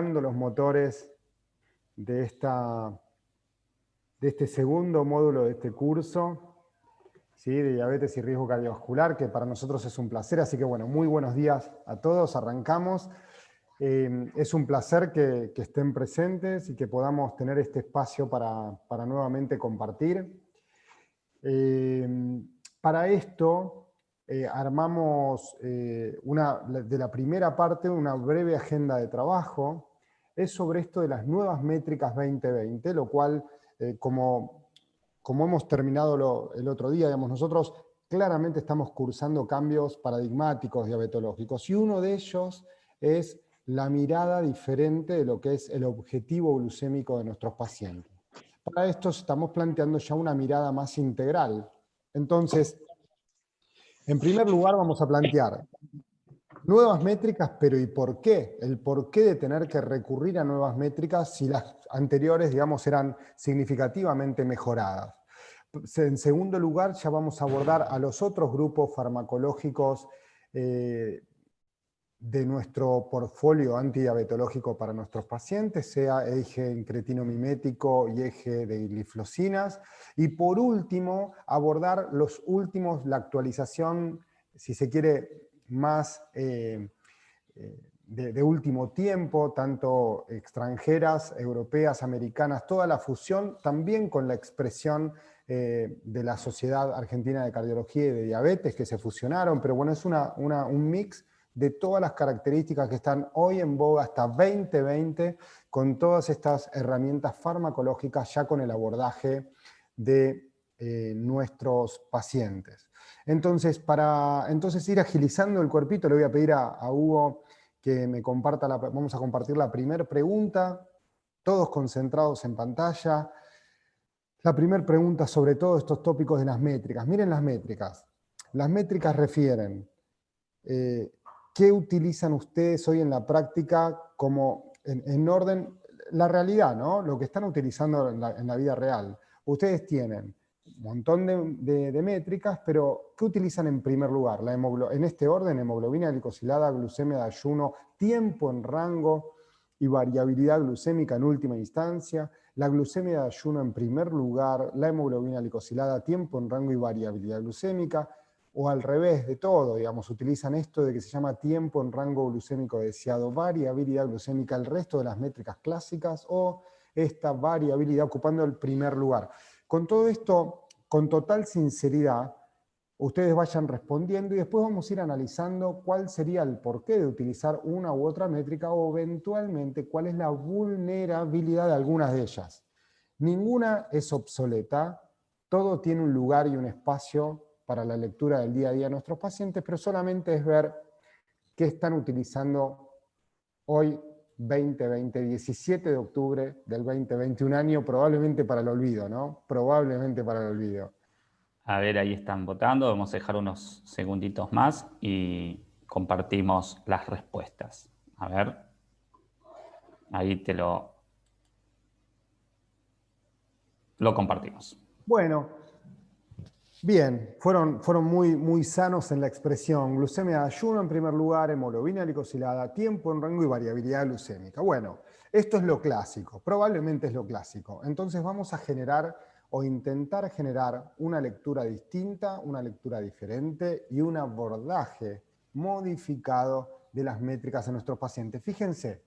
Los motores de, de este segundo módulo de este curso, ¿sí? De diabetes y riesgo cardiovascular, que para nosotros es un placer. Así que bueno, muy buenos días a todos, arrancamos. Es un placer que estén presentes y que podamos tener este espacio para nuevamente compartir. Para esto armamos de la primera parte una breve agenda de trabajo. Es sobre esto de las nuevas métricas 2020, lo cual, como hemos terminado el otro día, digamos, nosotros claramente estamos cursando cambios paradigmáticos diabetológicos, y uno de ellos es la mirada diferente de lo que es el objetivo glucémico de nuestros pacientes. Para esto estamos planteando ya una mirada más integral. Entonces, en primer lugar vamos a plantear nuevas métricas, pero ¿y por qué? El porqué de tener que recurrir a nuevas métricas si las anteriores, digamos, eran significativamente mejoradas. En segundo lugar, ya vamos a abordar a los otros grupos farmacológicos de nuestro portfolio antidiabetológico para nuestros pacientes, sea eje incretino-mimético y eje de gliflocinas. Y por último, abordar los últimos, la actualización, si se quiere, más de último tiempo, tanto extranjeras, europeas, americanas, toda la fusión, también con la expresión de la Sociedad Argentina de Cardiología y de Diabetes, que se fusionaron, pero bueno, es un mix de todas las características que están hoy en boga hasta 2020, con todas estas herramientas farmacológicas ya con el abordaje de nuestros pacientes. Entonces, para ir agilizando el cuerpito, le voy a pedir a Hugo que me comparta, vamos a compartir la primera pregunta, todos concentrados en pantalla. La primera pregunta sobre todos estos tópicos de las métricas. Miren las métricas. Las métricas refieren ¿qué utilizan ustedes hoy en la práctica como en orden, la realidad, ¿no? Lo que están utilizando en la vida real? Ustedes tienen un montón de métricas, pero ¿qué utilizan en primer lugar? En este orden, hemoglobina glicosilada, glucemia de ayuno, tiempo en rango y variabilidad glucémica en última instancia, la glucemia de ayuno en primer lugar, la hemoglobina glicosilada, tiempo en rango y variabilidad glucémica, o al revés de todo, digamos, utilizan esto de que se llama tiempo en rango glucémico deseado, variabilidad glucémica, el resto de las métricas clásicas, o esta variabilidad ocupando el primer lugar. Con todo esto, con total sinceridad, ustedes vayan respondiendo y después vamos a ir analizando cuál sería el porqué de utilizar una u otra métrica o eventualmente cuál es la vulnerabilidad de algunas de ellas. Ninguna es obsoleta, todo tiene un lugar y un espacio para la lectura del día a día de nuestros pacientes, pero solamente es ver qué están utilizando hoy 2020, 17 de octubre del 2020, un año probablemente para el olvido, ¿no? Probablemente para el olvido. A ver, ahí están votando, vamos a dejar unos segunditos más y compartimos las respuestas. A ver, ahí lo compartimos. Bueno, bien, fueron muy sanos en la expresión. Glucemia de ayuno en primer lugar, hemoglobina glicosilada, tiempo en rango y variabilidad glucémica. Bueno, esto es lo clásico, probablemente es lo clásico. Entonces vamos a generar o intentar generar una lectura distinta, una lectura diferente y un abordaje modificado de las métricas de nuestros pacientes. Fíjense,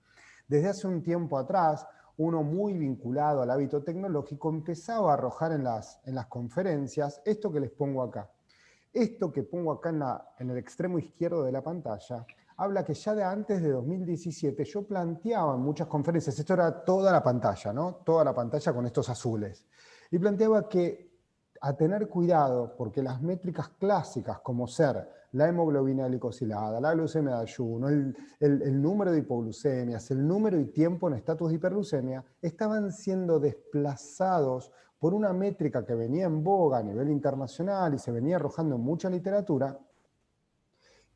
desde hace un tiempo atrás, uno muy vinculado al hábito tecnológico empezaba a arrojar en las conferencias esto que les pongo acá. Esto que pongo acá en el extremo izquierdo de la pantalla habla que ya de antes de 2017 yo planteaba en muchas conferencias, esto era toda la pantalla, ¿no? Toda la pantalla con estos azules. Y planteaba que a tener cuidado porque las métricas clásicas como ser la hemoglobina glicosilada, la glucemia de ayuno, el número de hipoglucemias, el número y tiempo en estatus de hiperglucemia, estaban siendo desplazados por una métrica que venía en boga a nivel internacional y se venía arrojando en mucha literatura,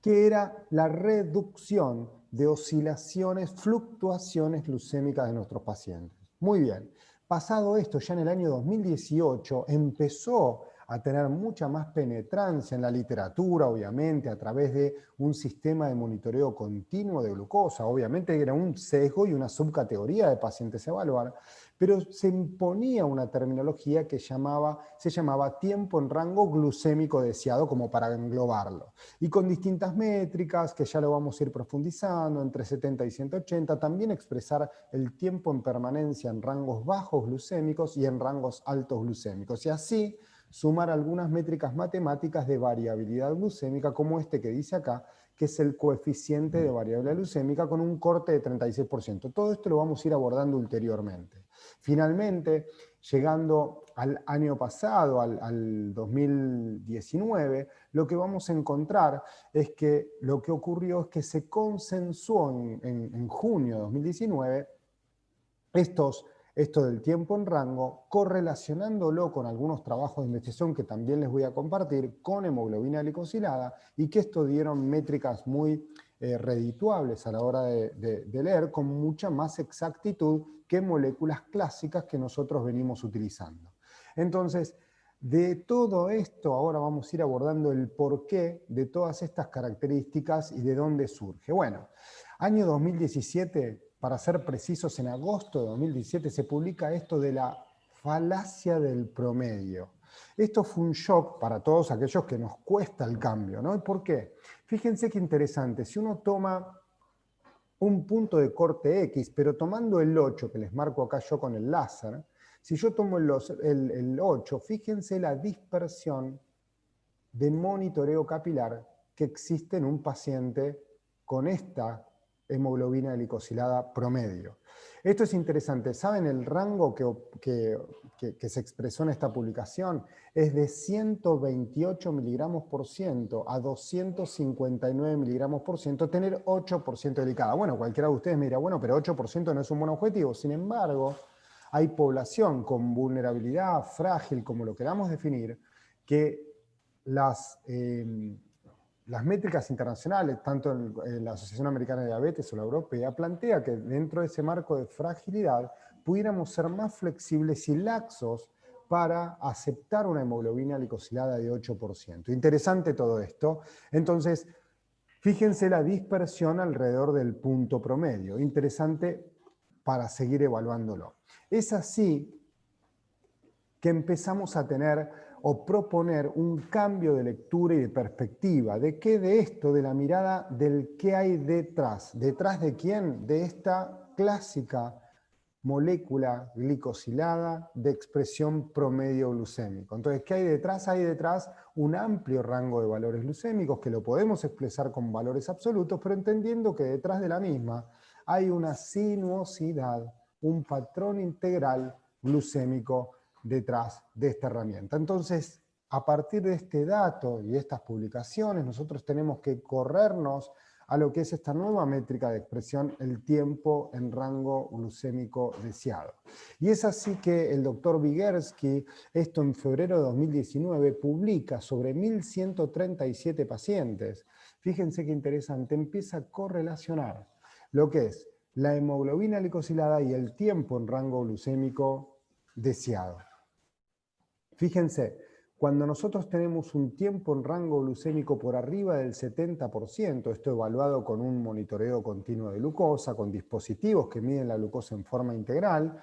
que era la reducción de oscilaciones, fluctuaciones glucémicas de nuestros pacientes. Muy bien. Pasado esto, ya en el año 2018 empezó a tener mucha más penetrancia en la literatura, obviamente, a través de un sistema de monitoreo continuo de glucosa. Obviamente era un sesgo y una subcategoría de pacientes a evaluar, pero se imponía una terminología que se llamaba tiempo en rango glucémico deseado, como para englobarlo. Y con distintas métricas, que ya lo vamos a ir profundizando, entre 70 y 180, también expresar el tiempo en permanencia en rangos bajos glucémicos y en rangos altos glucémicos. Y así sumar algunas métricas matemáticas de variabilidad glucémica, como este que dice acá, que es el coeficiente de variabilidad glucémica con un corte de 36%. Todo esto lo vamos a ir abordando ulteriormente. Finalmente, llegando al año pasado, al 2019, lo que vamos a encontrar es que lo que ocurrió es que se consensuó en junio de 2019 esto del tiempo en rango, correlacionándolo con algunos trabajos de investigación que también les voy a compartir, con hemoglobina glicosilada, y que esto dieron métricas muy redituables a la hora de leer, con mucha más exactitud que moléculas clásicas que nosotros venimos utilizando. Entonces, de todo esto ahora vamos a ir abordando el porqué de todas estas características y de dónde surge. Bueno, año 2017, para ser precisos, en agosto de 2017 se publica esto de la falacia del promedio. Esto fue un shock para todos aquellos que nos cuesta el cambio, ¿no? ¿Y por qué? Fíjense qué interesante, si uno toma un punto de corte X, pero tomando el 8, que les marco acá yo con el láser, si yo tomo el 8, fíjense la dispersión de monitoreo capilar que existe en un paciente con esta hemoglobina glicosilada promedio. Esto es interesante. ¿Saben el rango que se expresó en esta publicación? Es de 128 miligramos por ciento a 259 miligramos por ciento, tener 8% delicada. Bueno, cualquiera de ustedes me dirá, bueno, pero 8% no es un buen objetivo. Sin embargo, hay población con vulnerabilidad frágil, como lo queramos definir, que las métricas internacionales, tanto en la Asociación Americana de Diabetes o la Europea, plantea que dentro de ese marco de fragilidad pudiéramos ser más flexibles y laxos para aceptar una hemoglobina glicosilada de 8%. Interesante todo esto. Entonces, fíjense la dispersión alrededor del punto promedio. Interesante para seguir evaluándolo. Es así que empezamos a tener o proponer un cambio de lectura y de perspectiva. ¿De qué? De esto, de la mirada del qué hay detrás. ¿Detrás de quién? De esta clásica molécula glicosilada de expresión promedio glucémico. Entonces, ¿qué hay detrás? Hay detrás un amplio rango de valores glucémicos que lo podemos expresar con valores absolutos, pero entendiendo que detrás de la misma hay una sinuosidad, un patrón integral glucémico detrás de esta herramienta. Entonces, a partir de este dato y estas publicaciones, nosotros tenemos que corrernos a lo que es esta nueva métrica de expresión, el tiempo en rango glucémico deseado. Y es así que el doctor Vygotsky, esto en febrero de 2019, publica sobre 1.137 pacientes. Fíjense qué interesante, empieza a correlacionar lo que es la hemoglobina glicosilada y el tiempo en rango glucémico deseado. Fíjense, cuando nosotros tenemos un tiempo en rango glucémico por arriba del 70%, esto evaluado con un monitoreo continuo de glucosa, con dispositivos que miden la glucosa en forma integral,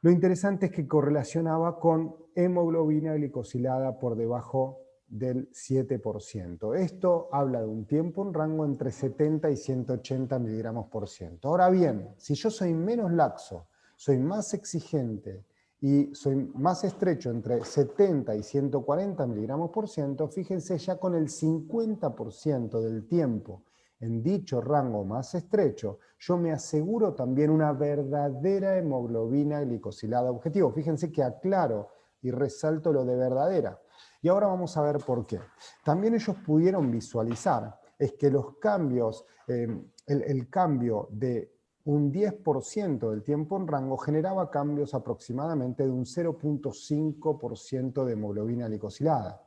lo interesante es que correlacionaba con hemoglobina glicosilada por debajo del 7%. Esto habla de un tiempo en rango entre 70 y 180 miligramos por ciento. Ahora bien, si yo soy menos laxo, soy más exigente, y soy más estrecho entre 70 y 140 miligramos por ciento, fíjense ya con el 50% del tiempo en dicho rango más estrecho, yo me aseguro también una verdadera hemoglobina glicosilada objetivo. Fíjense que aclaro y resalto lo de verdadera. Y ahora vamos a ver por qué. También ellos pudieron visualizar es que los cambios, el cambio de un 10% del tiempo en rango generaba cambios aproximadamente de un 0.5% de hemoglobina glicosilada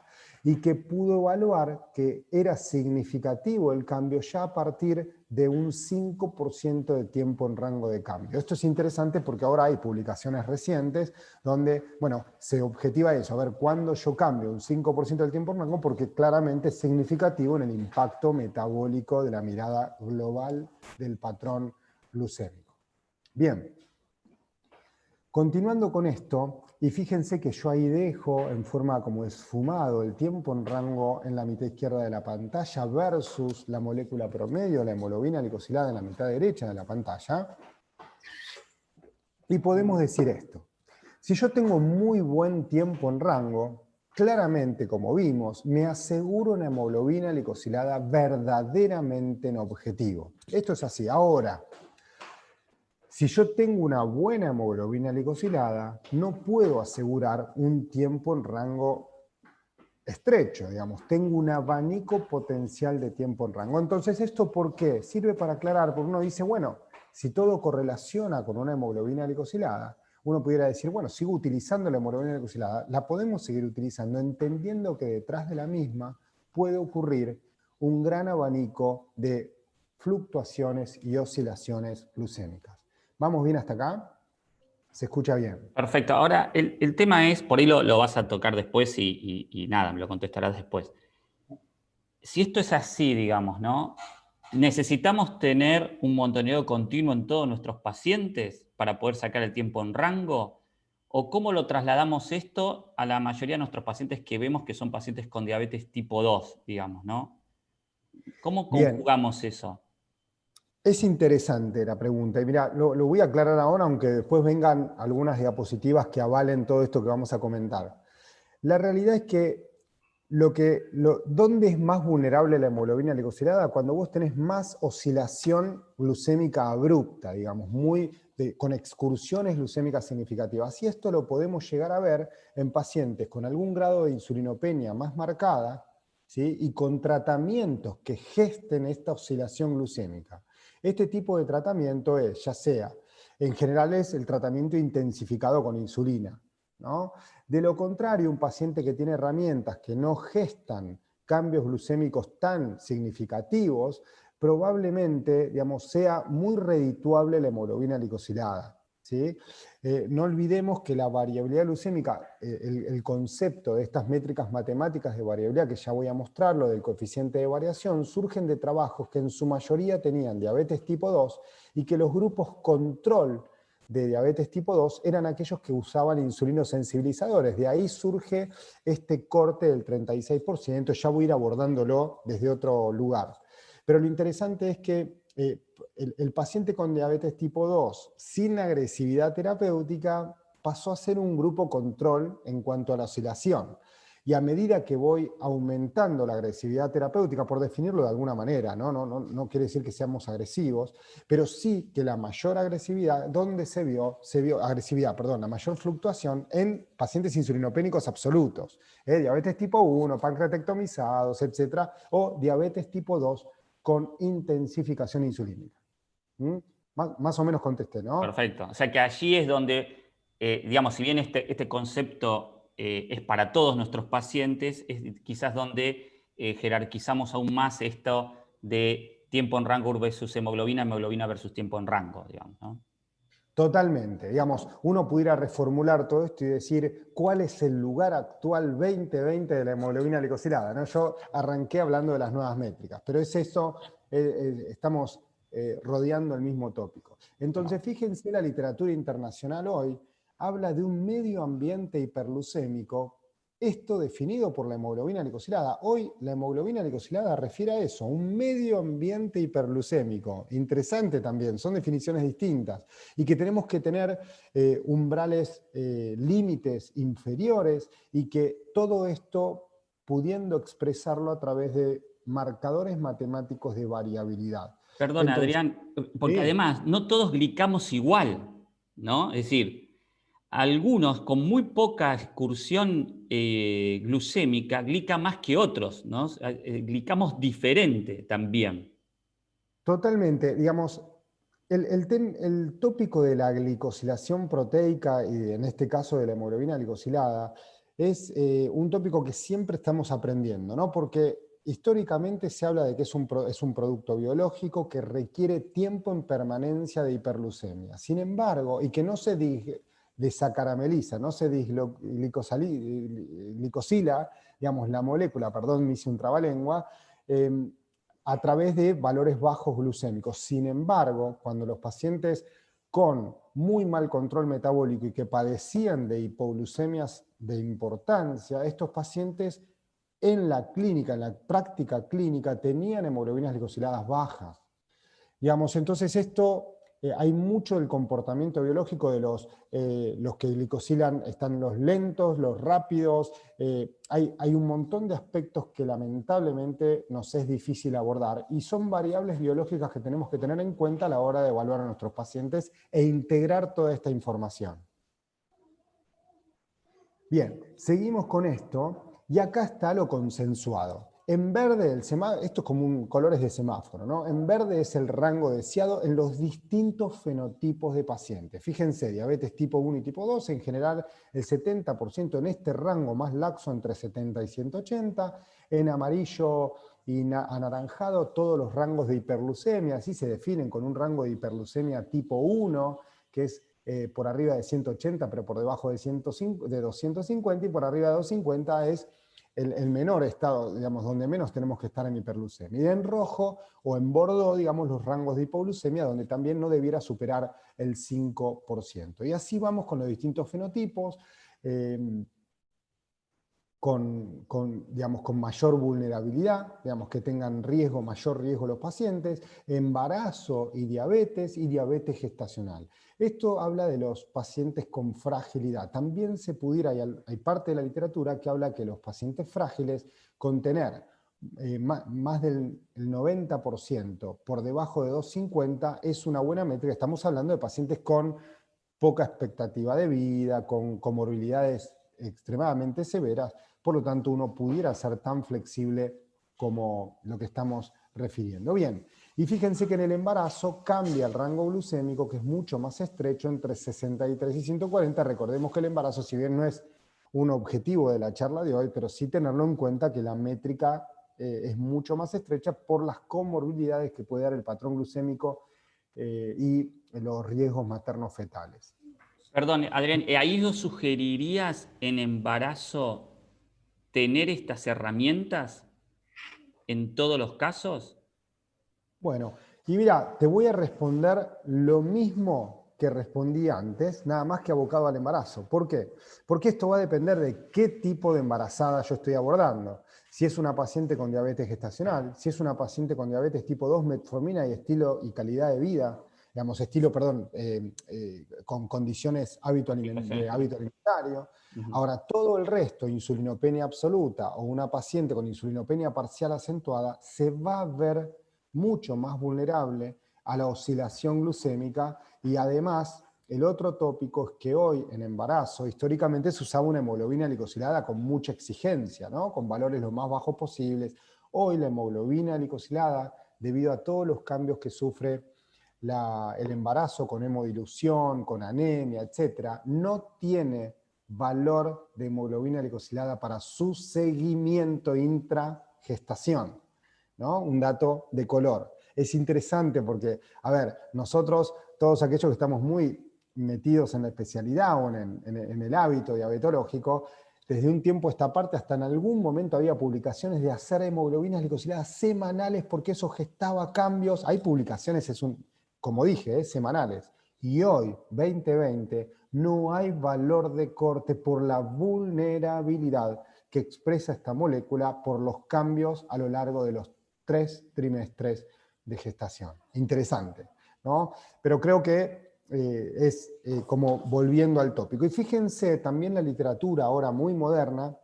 y que pudo evaluar que era significativo el cambio ya a partir de un 5% de tiempo en rango de cambio. Esto es interesante porque ahora hay publicaciones recientes donde, bueno, se objetiva eso, a ver cuándo yo cambio un 5% del tiempo en rango, porque claramente es significativo en el impacto metabólico de la mirada global del patrón glucémico. Bien, continuando con esto, y fíjense que yo ahí dejo en forma como esfumado el tiempo en rango en la mitad izquierda de la pantalla versus la molécula promedio, la hemoglobina glicosilada en la mitad derecha de la pantalla. Y podemos decir esto. Si yo tengo muy buen tiempo en rango, claramente, como vimos, me aseguro una hemoglobina glicosilada verdaderamente en objetivo. Esto es así. Ahora, si yo tengo una buena hemoglobina glicosilada, no puedo asegurar un tiempo en rango estrecho, digamos. Tengo un abanico potencial de tiempo en rango. Entonces, ¿esto por qué? Sirve para aclarar, porque uno dice, bueno, si todo correlaciona con una hemoglobina glicosilada, uno pudiera decir, bueno, sigo utilizando la hemoglobina glicosilada, la podemos seguir utilizando, entendiendo que detrás de la misma puede ocurrir un gran abanico de fluctuaciones y oscilaciones glucémicas. ¿Vamos bien hasta acá? ¿Se escucha bien? Perfecto. Ahora, el tema es, por ahí lo vas a tocar después y nada, me lo contestarás después. Si esto es así, digamos, ¿no? ¿Necesitamos tener un montoneo continuo en todos nuestros pacientes para poder sacar el tiempo en rango? ¿O cómo lo trasladamos esto a la mayoría de nuestros pacientes que vemos que son pacientes con diabetes tipo 2, digamos, ¿no? ¿Cómo Bien, conjugamos eso? es interesante la pregunta. Y mira, lo voy a aclarar ahora, aunque después vengan algunas diapositivas que avalen todo esto que vamos a comentar. La realidad es que ¿dónde es más vulnerable la hemoglobina glicosilada? Cuando vos tenés más oscilación glucémica abrupta, digamos, con excursiones glucémicas significativas. Y esto lo podemos llegar a ver en pacientes con algún grado de insulinopenia más marcada, ¿sí? Y con tratamientos que gesten esta oscilación glucémica. Este tipo de tratamiento es, ya sea, en general es el tratamiento intensificado con insulina, ¿no? De lo contrario, un paciente que tiene herramientas que no gestan cambios glucémicos tan significativos, probablemente, digamos, sea muy redituable la hemoglobina glicosilada, ¿sí? No olvidemos que la variabilidad glucémica, el concepto de estas métricas matemáticas de variabilidad, que ya voy a mostrarlo, del coeficiente de variación, surgen de trabajos que en su mayoría tenían diabetes tipo 2 y que los grupos control de diabetes tipo 2 eran aquellos que usaban insulinosensibilizadores. De ahí surge este corte del 36%, ya voy a ir abordándolo desde otro lugar. Pero lo interesante es que el paciente con diabetes tipo 2 sin agresividad terapéutica pasó a ser un grupo control en cuanto a la oscilación. Y a medida que voy aumentando la agresividad terapéutica, por definirlo de alguna manera, no quiere decir que seamos agresivos, pero sí que la mayor agresividad, ¿dónde se vio agresividad, perdón, la mayor fluctuación en pacientes insulinopénicos absolutos, diabetes tipo 1, pancreatectomizados, etcétera, o diabetes tipo 2 con intensificación insulínica. ¿Mm? Más o menos contesté, ¿no? Perfecto. O sea que allí es donde, digamos, si bien este concepto es para todos nuestros pacientes, es quizás donde jerarquizamos aún más esto de tiempo en rango versus hemoglobina, hemoglobina versus tiempo en rango, digamos, ¿no? Totalmente. Digamos, uno pudiera reformular todo esto y decir cuál es el lugar actual 2020 de la hemoglobina glicosilada, ¿no? Yo arranqué hablando de las nuevas métricas, pero es eso, estamos rodeando el mismo tópico. Entonces, fíjense, la literatura internacional hoy habla de un medio ambiente hiperglucémico, esto definido por la hemoglobina glicosilada. Hoy la hemoglobina glicosilada refiere a eso, un medio ambiente hiperglucémico. Interesante también, son definiciones distintas. Y que tenemos que tener umbrales, límites inferiores, y que todo esto pudiendo expresarlo a través de marcadores matemáticos de variabilidad. Perdona, Entonces, Adrián, porque sí, además no todos glicamos igual, ¿no? Es decir, algunos con muy poca excursión glucémica glican más que otros, ¿no? Glicamos diferente también. totalmente, digamos, el tópico de la glicosilación proteica, y en este caso de la hemoglobina glicosilada, es un tópico que siempre estamos aprendiendo, ¿no? Porque históricamente se habla de que es un producto biológico que requiere tiempo en permanencia de hiperglucemia. Sin embargo, y que no se desacarameliza, no se glicosila, digamos, la molécula, perdón, me hice un trabalengua, a través de valores bajos glucémicos. Sin embargo, cuando los pacientes con muy mal control metabólico y que padecían de hipoglucemias de importancia, estos pacientes en la clínica, en la práctica clínica, tenían hemoglobinas glicosiladas bajas. Digamos, entonces esto, hay mucho del comportamiento biológico de los que glicosilan, están los lentos, los rápidos, hay un montón de aspectos que lamentablemente nos es difícil abordar y son variables biológicas que tenemos que tener en cuenta a la hora de evaluar a nuestros pacientes e integrar toda esta información. Bien, seguimos con esto. Y acá está lo consensuado. En verde, esto es como colores de semáforo, ¿no? En verde es el rango deseado en los distintos fenotipos de pacientes. Fíjense, diabetes tipo 1 y tipo 2, en general el 70% en este rango más laxo entre 70 y 180, en amarillo y anaranjado todos los rangos de hiperglucemia, así se definen con un rango de hiperglucemia tipo 1, que es por arriba de 180, pero por debajo de 250, y por arriba de 250 es el menor estado, digamos, donde menos tenemos que estar en hiperglucemia. Y en rojo o en bordeaux, digamos, los rangos de hipoglucemia, donde también no debiera superar el 5%. Y así vamos con los distintos fenotipos, digamos, con mayor vulnerabilidad, digamos, que tengan mayor riesgo los pacientes, embarazo y diabetes gestacional. Esto habla de los pacientes con fragilidad. También se pudiera, hay parte de la literatura que habla que los pacientes frágiles con tener más del 90% por debajo de 250 es una buena métrica. Estamos hablando de pacientes con poca expectativa de vida, con comorbilidades extremadamente severas, por lo tanto uno pudiera ser tan flexible como lo que estamos refiriendo. Bien, y fíjense que en el embarazo cambia el rango glucémico, que es mucho más estrecho, entre 63 y 140. Recordemos que el embarazo, si bien no es un objetivo de la charla de hoy, pero sí tenerlo en cuenta que la métrica es mucho más estrecha por las comorbilidades que puede dar el patrón glucémico y los riesgos materno-fetales. Perdón, Adrián, ¿ahí lo sugerirías en embarazo tener estas herramientas en todos los casos? Bueno, y mira, te voy a responder lo mismo que respondí antes, nada más que abocado al embarazo. ¿Por qué? Porque esto va a depender de qué tipo de embarazada yo estoy abordando. Si es una paciente con diabetes gestacional, si es una paciente con diabetes tipo 2, metformina y estilo y calidad de vida, digamos, con condiciones de hábito alimentario. Ahora, todo el resto, insulinopenia absoluta o una paciente con insulinopenia parcial acentuada, se va a ver mucho más vulnerable a la oscilación glucémica. Y además, el otro tópico es que hoy en embarazo históricamente se usaba una hemoglobina glicosilada con mucha exigencia, ¿no? Con valores lo más bajos posibles. Hoy la hemoglobina glicosilada, debido a todos los cambios que sufre el embarazo con hemodilución, con anemia, etc., no tiene valor de hemoglobina glicosilada para su seguimiento intragestación, ¿no? Un dato de color. Es interesante porque, a ver, nosotros, todos aquellos que estamos muy metidos en la especialidad o en el hábito diabetológico, desde un tiempo a esta parte, hasta en algún momento había publicaciones de hacer hemoglobinas glicosiladas semanales porque eso gestaba cambios. Hay publicaciones, como dije, semanales. Y hoy, 2020, no hay valor de corte por la vulnerabilidad que expresa esta molécula por los cambios a lo largo de los 3 trimestres de gestación. Interesante, ¿no? Pero creo que es como volviendo al tópico. Y fíjense, también la literatura ahora muy moderna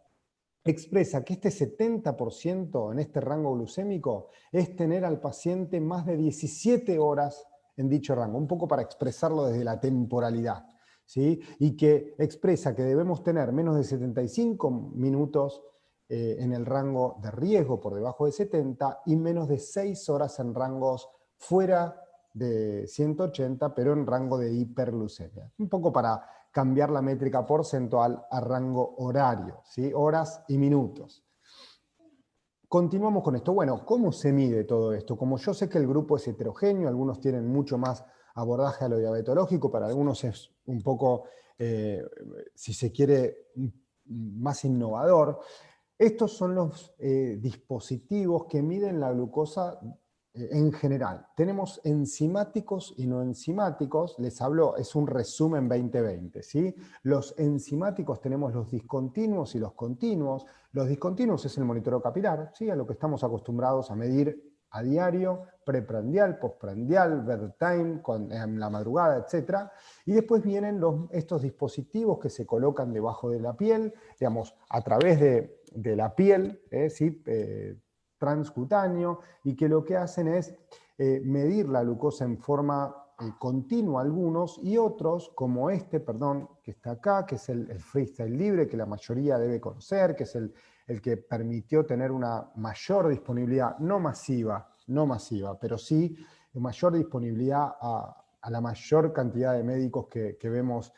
expresa que este 70% en este rango glucémico es tener al paciente más de 17 horas en dicho rango, un poco para expresarlo desde la temporalidad, ¿sí? Y que expresa que debemos tener menos de 75 minutos en el rango de riesgo por debajo de 70 y menos de 6 horas en rangos fuera de 180, pero en rango de hiperglucemia. Un poco para cambiar la métrica porcentual a rango horario, ¿sí? Horas y minutos. continuamos con esto. Bueno, ¿cómo se mide todo esto? Como yo sé que el grupo es heterogéneo, algunos tienen mucho más abordaje a lo diabetológico, para algunos es un poco, si se quiere, más innovador. Estos son los dispositivos que miden la glucosa en general. Tenemos enzimáticos y no enzimáticos, les hablo, es un resumen 2020, ¿sí? Los enzimáticos tenemos los discontinuos y los continuos. Los discontinuos es el monitoreo capilar, ¿sí? A lo que estamos acostumbrados a medir a diario, preprandial, postprandial, bedtime, en la madrugada, etc. Y después vienen estos dispositivos que se colocan debajo de la piel, digamos, a través de la piel, ¿sí? Transcutáneo, y que lo que hacen es medir la glucosa en forma continua algunos, y otros, como este, perdón, que está acá, que es el freestyle libre, que la mayoría debe conocer, que es el que permitió tener una mayor disponibilidad, no masiva, pero sí mayor disponibilidad a la mayor cantidad de médicos que vemos,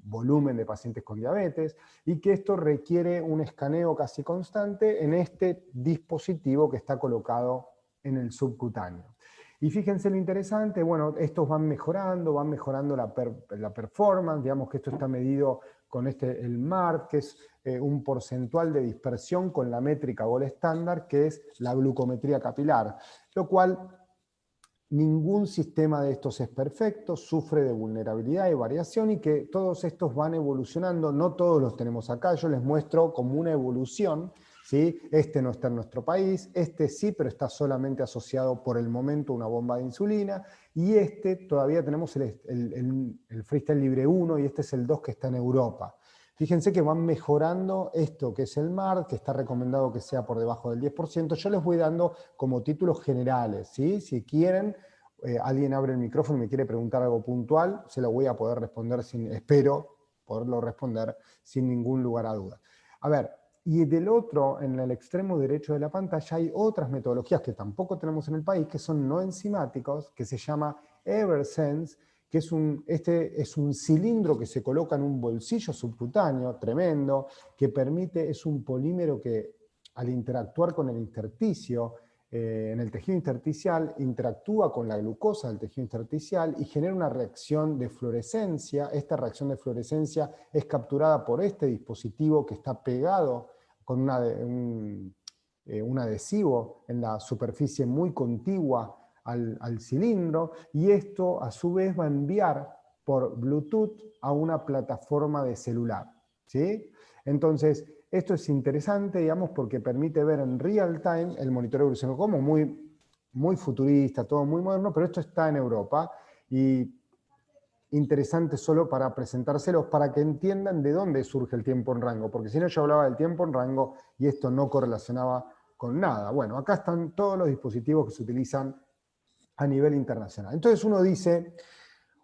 volumen de pacientes con diabetes, y que esto requiere un escaneo casi constante en este dispositivo que está colocado en el subcutáneo. Y fíjense lo interesante, bueno, estos van mejorando la performance, digamos que esto está medido con el MARD, que es un porcentual de dispersión con la métrica gold estándar, que es la glucometría capilar, lo cual ningún sistema de estos es perfecto, sufre de vulnerabilidad y variación, y que todos estos van evolucionando, no todos los tenemos acá, yo les muestro como una evolución, ¿sí? Este no está en nuestro país, este sí, pero está solamente asociado por el momento a una bomba de insulina, y este todavía tenemos el Freestyle Libre 1, y este es el 2 que está en Europa. Fíjense que van mejorando esto que es el MARD, que está recomendado que sea por debajo del 10%. Yo les voy dando como títulos generales, ¿sí? Si quieren, alguien abre el micrófono y me quiere preguntar algo puntual, se lo voy a poder responder, espero poderlo responder sin ningún lugar a duda. A ver, y del otro, en el extremo derecho de la pantalla, hay otras metodologías que tampoco tenemos en el país, que son no enzimáticos, que se llama Eversense, que este es un cilindro que se coloca en un bolsillo subcutáneo, tremendo, que es un polímero que al interactuar con el intersticio, en el tejido intersticial, interactúa con la glucosa del tejido intersticial y genera una reacción de fluorescencia. Esta reacción de fluorescencia es capturada por este dispositivo que está pegado con un adhesivo en la superficie muy contigua al cilindro, y esto a su vez va a enviar por Bluetooth a una plataforma de celular, ¿sí? Entonces, esto es interesante, digamos, porque permite ver en real time el monitoreo glucémico, como muy futurista, todo muy moderno, pero esto está en Europa, y interesante solo para presentárselos, para que entiendan de dónde surge el tiempo en rango, porque si no yo hablaba del tiempo en rango y esto no correlacionaba con nada. Bueno, acá están todos los dispositivos que se utilizan a nivel internacional. Entonces uno dice,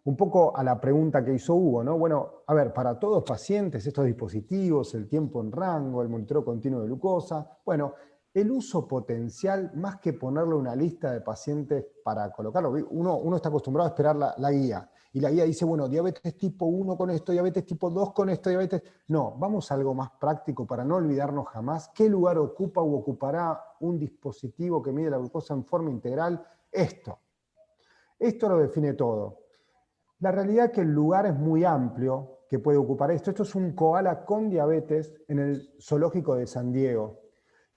un poco a la pregunta que hizo Hugo, ¿no? Bueno, a ver, para todos pacientes, estos dispositivos, el tiempo en rango, el monitoreo continuo de glucosa, bueno, el uso potencial, más que ponerle una lista de pacientes para colocarlo, uno está acostumbrado a esperar la guía, y la guía dice, bueno, diabetes tipo 1 con esto, diabetes tipo 2 con esto, diabetes... No, vamos a algo más práctico para no olvidarnos jamás qué lugar ocupa o ocupará un dispositivo que mide la glucosa en forma integral. Esto lo define todo. La realidad es que el lugar es muy amplio que puede ocupar esto. Esto es un koala con diabetes en el zoológico de San Diego,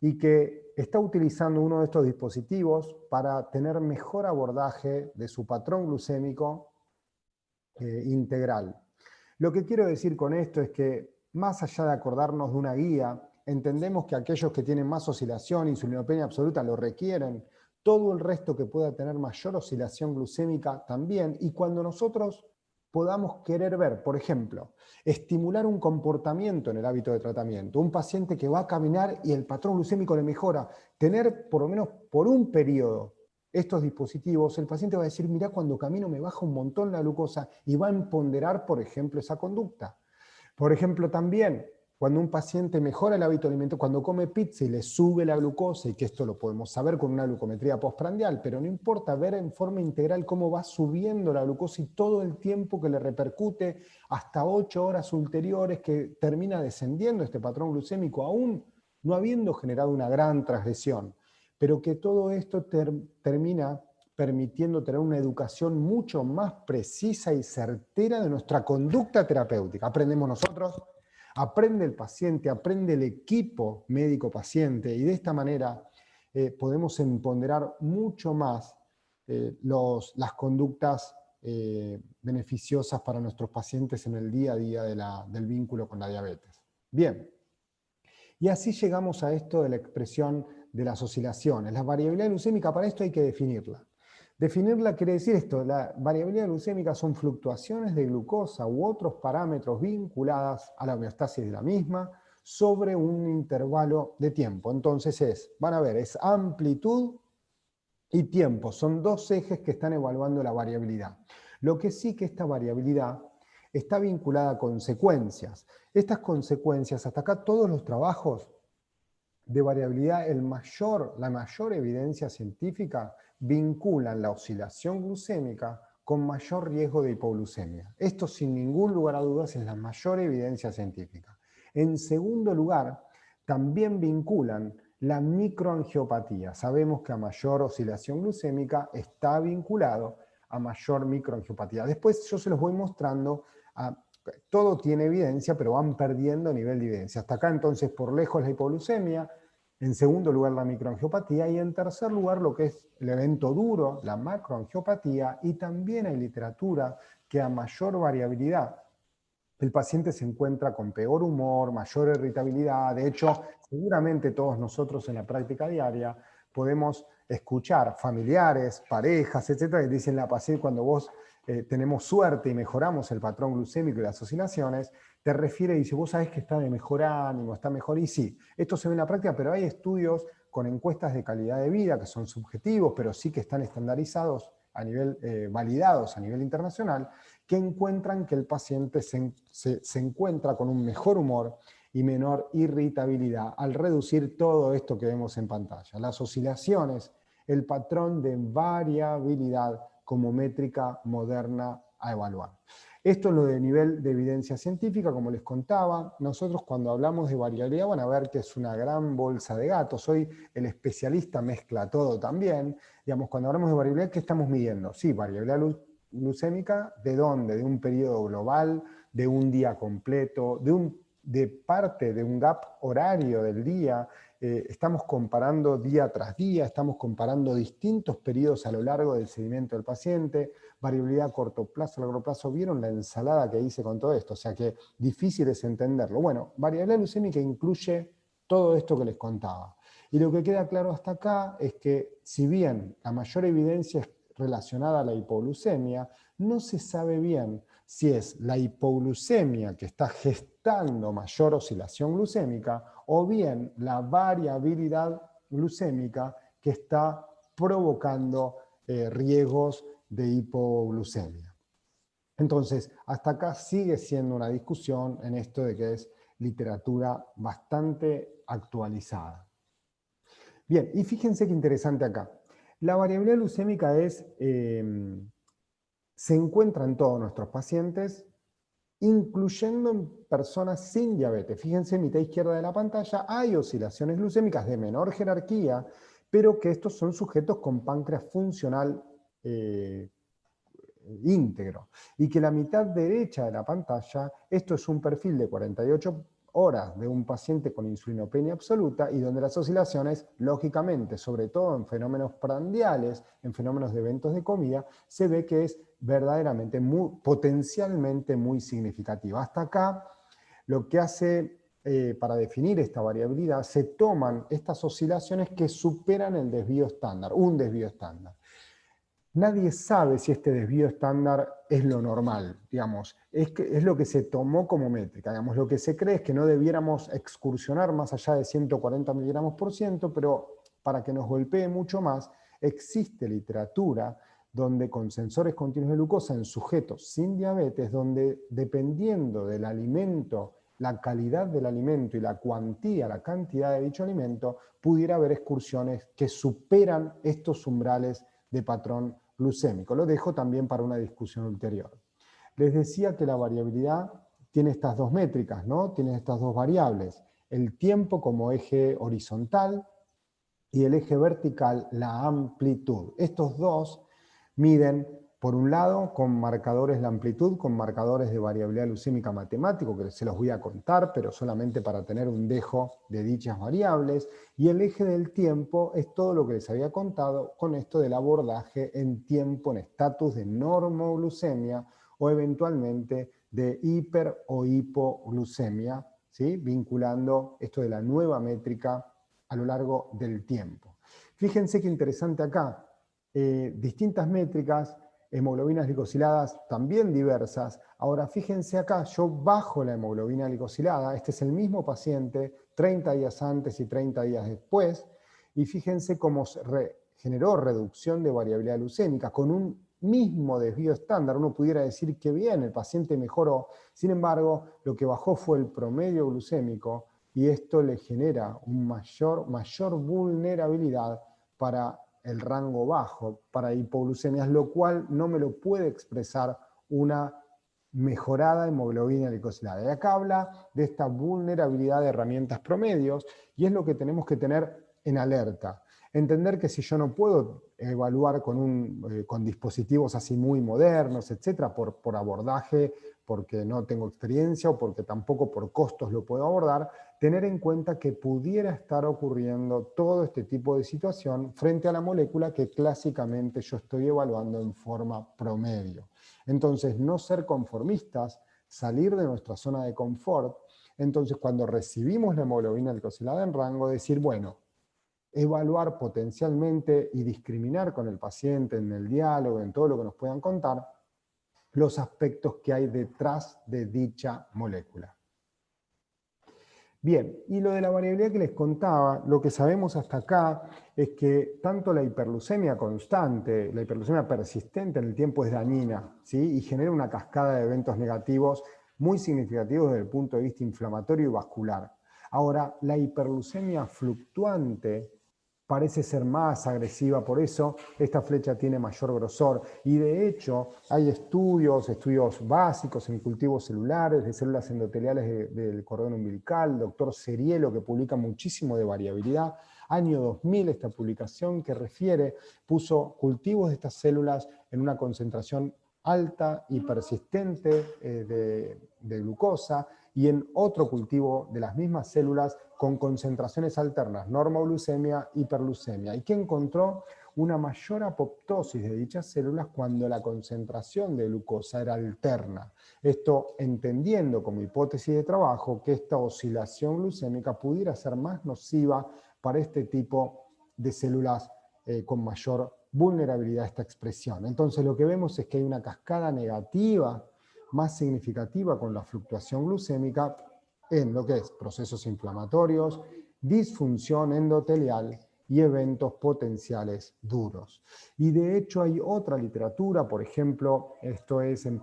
y que está utilizando uno de estos dispositivos para tener mejor abordaje de su patrón glucémico integral. Lo que quiero decir con esto es que, más allá de acordarnos de una guía, entendemos que aquellos que tienen más oscilación, insulinopenia absoluta, lo requieren, todo el resto que pueda tener mayor oscilación glucémica también, y cuando nosotros podamos querer ver, por ejemplo, estimular un comportamiento en el hábito de tratamiento, un paciente que va a caminar y el patrón glucémico le mejora, tener por lo menos por un periodo estos dispositivos, el paciente va a decir, mirá, cuando camino me baja un montón la glucosa, y va a empoderar, por ejemplo, esa conducta. Por ejemplo, también, cuando un paciente mejora el hábito alimentario, cuando come pizza y le sube la glucosa, y que esto lo podemos saber con una glucometría postprandial, pero no importa, ver en forma integral cómo va subiendo la glucosa y todo el tiempo que le repercute hasta 8 horas ulteriores que termina descendiendo este patrón glucémico aún no habiendo generado una gran transgresión, pero que todo esto termina permitiendo tener una educación mucho más precisa y certera de nuestra conducta terapéutica. Aprendemos nosotros, aprende el paciente, aprende el equipo médico-paciente, y de esta manera podemos empoderar mucho más las conductas beneficiosas para nuestros pacientes en el día a día del vínculo con la diabetes. Bien, y así llegamos a esto de la expresión de las oscilaciones. La variabilidad glucémica, para esto hay que definirla. Definirla quiere decir esto: la variabilidad glucémica son fluctuaciones de glucosa u otros parámetros vinculadas a la homeostasis de la misma sobre un intervalo de tiempo. Entonces van a ver, es amplitud y tiempo, son dos ejes que están evaluando la variabilidad. Lo que sí que esta variabilidad está vinculada a consecuencias. Estas consecuencias, hasta acá todos los trabajos de variabilidad, la mayor evidencia científica vinculan la oscilación glucémica con mayor riesgo de hipoglucemia. Esto, sin ningún lugar a dudas, es la mayor evidencia científica. En segundo lugar, también vinculan la microangiopatía. Sabemos que a mayor oscilación glucémica está vinculado a mayor microangiopatía. Después yo se los voy mostrando. Todo tiene evidencia, pero van perdiendo nivel de evidencia. Hasta acá entonces por lejos la hipoglucemia, en segundo lugar la microangiopatía, y en tercer lugar lo que es el evento duro, la macroangiopatía, y también hay literatura que a mayor variabilidad el paciente se encuentra con peor humor, mayor irritabilidad. De hecho, seguramente todos nosotros en la práctica diaria podemos escuchar familiares, parejas, etcétera, que dicen la paciente, cuando vos tenemos suerte y mejoramos el patrón glucémico y las oscilaciones, te refiere y dice, vos sabés que está de mejor ánimo, está mejor. Y sí, esto se ve en la práctica, pero hay estudios con encuestas de calidad de vida que son subjetivos, pero sí que están estandarizados a nivel, validados a nivel internacional, que encuentran que el paciente se encuentra con un mejor humor y menor irritabilidad al reducir todo esto que vemos en pantalla. Las oscilaciones, el patrón de variabilidad como métrica moderna a evaluar. Esto es lo de nivel de evidencia científica, como les contaba. Nosotros cuando hablamos de variabilidad van a ver que es una gran bolsa de gatos. Hoy el especialista mezcla todo también. Digamos, cuando hablamos de variabilidad, ¿qué estamos midiendo? Sí, variabilidad glucémica, ¿de dónde? De un periodo global, de un día completo, de parte de un gap horario del día. Estamos comparando día tras día, estamos comparando distintos periodos a lo largo del seguimiento del paciente, variabilidad a corto plazo, a largo plazo. ¿Vieron la ensalada que hice con todo esto? O sea que difícil es entenderlo. Bueno, variabilidad glucémica incluye todo esto que les contaba. Y lo que queda claro hasta acá es que, si bien la mayor evidencia es relacionada a la hipoglucemia, no se sabe bien si es la hipoglucemia que está gestando mayor oscilación glucémica o bien la variabilidad glucémica que está provocando riesgos de hipoglucemia. Entonces, hasta acá sigue siendo una discusión en esto de que es literatura bastante actualizada. Bien, y fíjense qué interesante acá. La variabilidad glucémica se encuentra en todos nuestros pacientes, incluyendo en personas sin diabetes. Fíjense, en mitad izquierda de la pantalla hay oscilaciones glucémicas de menor jerarquía, pero que estos son sujetos con páncreas funcional íntegro. Y que la mitad derecha de la pantalla, esto es un perfil de 48 horas de un paciente con insulinopenia absoluta, y donde las oscilaciones, lógicamente, sobre todo en fenómenos prandiales, en fenómenos de eventos de comida, se ve que es verdaderamente, potencialmente muy significativa. Hasta acá, lo que hace, para definir esta variabilidad, se toman estas oscilaciones que superan el desvío estándar, un desvío estándar. Nadie sabe si este desvío estándar es lo normal, digamos, es lo que se tomó como métrica. Digamos, lo que se cree es que no debiéramos excursionar más allá de 140 miligramos por ciento, pero para que nos golpee mucho más, existe literatura donde con sensores continuos de glucosa en sujetos sin diabetes, donde dependiendo del alimento, la calidad del alimento y la cuantía, la cantidad de dicho alimento, pudiera haber excursiones que superan estos umbrales de patrón glucémico. Lo dejo también para una discusión ulterior. Les decía que la variabilidad tiene estas dos métricas, ¿no? Tiene estas dos variables. el tiempo como eje horizontal y el eje vertical la amplitud. Estos dos miden, por un lado, con marcadores la amplitud, con marcadores de variabilidad glucémica matemático, que se los voy a contar, pero solamente para tener un dejo de dichas variables, y el eje del tiempo es todo lo que les había contado con esto del abordaje en tiempo, en estatus de normoglucemia o eventualmente de hiper o hipoglucemia, ¿sí? Vinculando esto de la nueva métrica a lo largo del tiempo. Fíjense qué interesante acá, distintas métricas, hemoglobinas glicosiladas también diversas. Ahora fíjense acá, yo bajo la hemoglobina glicosilada, este es el mismo paciente 30 días antes y 30 días después, y fíjense cómo generó reducción de variabilidad glucémica con un mismo desvío estándar. Uno pudiera decir que bien, el paciente mejoró, sin embargo, lo que bajó fue el promedio glucémico, y esto le genera una mayor vulnerabilidad para el rango bajo, para hipoglucemias, lo cual no me lo puede expresar una mejorada hemoglobina glicosilada. Y acá habla de esta vulnerabilidad de herramientas promedios, y es lo que tenemos que tener en alerta. Entender que si yo no puedo evaluar con dispositivos así muy modernos, etcétera, por abordaje, porque no tengo experiencia o porque tampoco por costos lo puedo abordar, tener en cuenta que pudiera estar ocurriendo todo este tipo de situación frente a la molécula que clásicamente yo estoy evaluando en forma promedio. Entonces, no ser conformistas, salir de nuestra zona de confort. Entonces, cuando recibimos la hemoglobina glicosilada en rango, decir, bueno, evaluar potencialmente y discriminar con el paciente en el diálogo, en todo lo que nos puedan contar, los aspectos que hay detrás de dicha molécula. Bien, y lo de la variabilidad que les contaba, lo que sabemos hasta acá es que tanto la hiperglucemia constante, la hiperglucemia persistente en el tiempo es dañina, ¿sí? Y genera una cascada de eventos negativos muy significativos desde el punto de vista inflamatorio y vascular. Ahora, la hiperglucemia fluctuante parece ser más agresiva, por eso esta flecha tiene mayor grosor, y de hecho hay estudios básicos en cultivos celulares, de células endoteliales del cordón umbilical, el doctor Serielo, que publica muchísimo de variabilidad, año 2000 esta publicación que puso cultivos de estas células en una concentración alta y persistente de glucosa, y en otro cultivo de las mismas células con concentraciones alternas, normoglucemia, hiperglucemia, y que encontró una mayor apoptosis de dichas células cuando la concentración de glucosa era alterna. Esto entendiendo como hipótesis de trabajo que esta oscilación glucémica pudiera ser más nociva para este tipo de células con mayor vulnerabilidad a esta expresión. Entonces lo que vemos es que hay una cascada negativa más significativa con la fluctuación glucémica en lo que es procesos inflamatorios, disfunción endotelial y eventos potenciales duros. Y de hecho hay otra literatura, por ejemplo, esto es en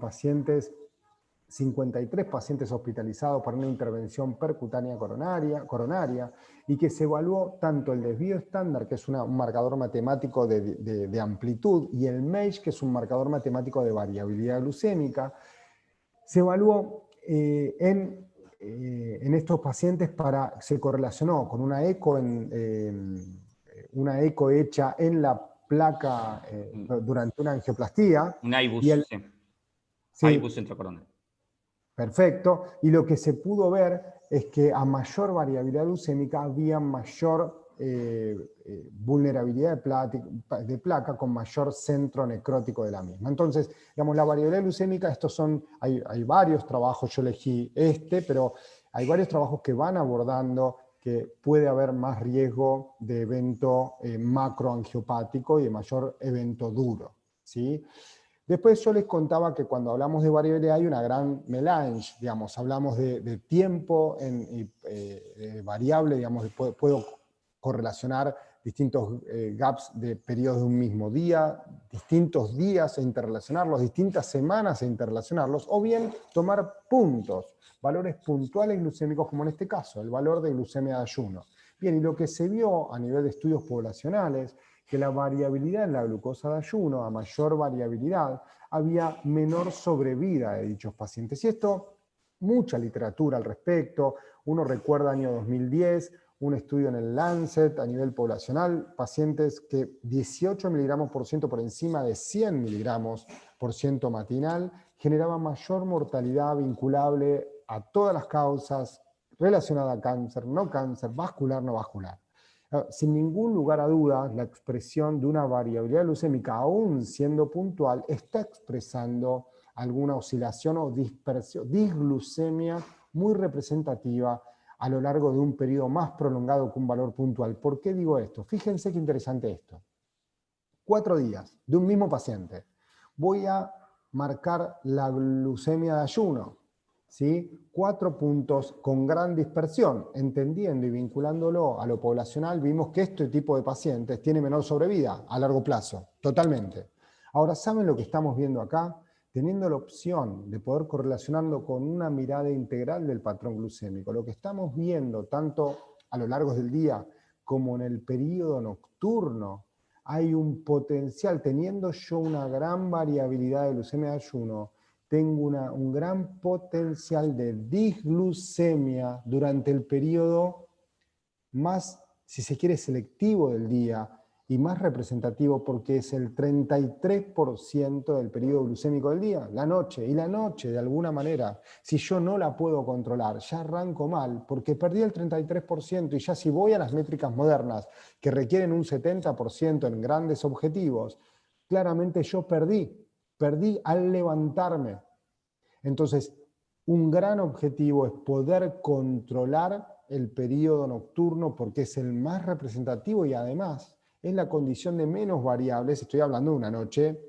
53 pacientes hospitalizados para una intervención percutánea coronaria, y que se evaluó tanto el desvío estándar, que es un marcador matemático de amplitud, y el MAGE, que es un marcador matemático de variabilidad glucémica. Se evaluó en estos pacientes se correlacionó con una eco hecha en la placa durante una angioplastía. Un IBUS, sí. Sí, IBUS intracoronal. Perfecto, y lo que se pudo ver es que a mayor variabilidad glucémica había mayor vulnerabilidad de placa con mayor centro necrótico de la misma. Entonces, digamos, la variabilidad glucémica, hay varios trabajos, yo elegí pero hay varios trabajos que van abordando que puede haber más riesgo de evento macroangiopático y de mayor evento duro, ¿sí? Después yo les contaba que cuando hablamos de variabilidad hay una gran melange, digamos, hablamos de tiempo variable, digamos, puedo correlacionar distintos gaps de periodos de un mismo día, distintos días e interrelacionarlos, distintas semanas e interrelacionarlos, o bien tomar puntos, valores puntuales glucémicos, como en este caso, el valor de glucemia de ayuno. Bien, y lo que se vio a nivel de estudios poblacionales, que la variabilidad en la glucosa de ayuno, a mayor variabilidad, había menor sobrevida de dichos pacientes. Y esto mucha literatura al respecto. Uno recuerda año 2010, un estudio en el Lancet a nivel poblacional, pacientes que 18 miligramos por ciento por encima de 100 miligramos por ciento matinal generaban mayor mortalidad vinculable a todas las causas relacionadas a cáncer, no cáncer, vascular, no vascular. Sin ningún lugar a dudas, la expresión de una variabilidad glucémica, aún siendo puntual, está expresando alguna oscilación o dispersión, disglucemia muy representativa a lo largo de un periodo más prolongado que un valor puntual. ¿Por qué digo esto? Fíjense qué interesante esto. 4 días de un mismo paciente. Voy a marcar la glucemia de ayuno, ¿sí? 4 puntos con gran dispersión. Entendiendo y vinculándolo a lo poblacional, vimos que este tipo de pacientes tiene menor sobrevida a largo plazo, totalmente. Ahora, ¿saben lo que estamos viendo acá? Teniendo la opción de poder correlacionarlo con una mirada integral del patrón glucémico, lo que estamos viendo tanto a lo largo del día como en el periodo nocturno, hay un potencial, teniendo yo una gran variabilidad de glucemia de ayuno, tengo un gran potencial de disglucemia durante el periodo más, si se quiere, selectivo del día y más representativo porque es el 33% del periodo glucémico del día, la noche. Y la noche, de alguna manera, si yo no la puedo controlar, ya arranco mal porque perdí el 33% y ya si voy a las métricas modernas que requieren un 70% en grandes objetivos, claramente yo perdí al levantarme. Entonces, un gran objetivo es poder controlar el periodo nocturno porque es el más representativo y además es la condición de menos variables. Estoy hablando de una noche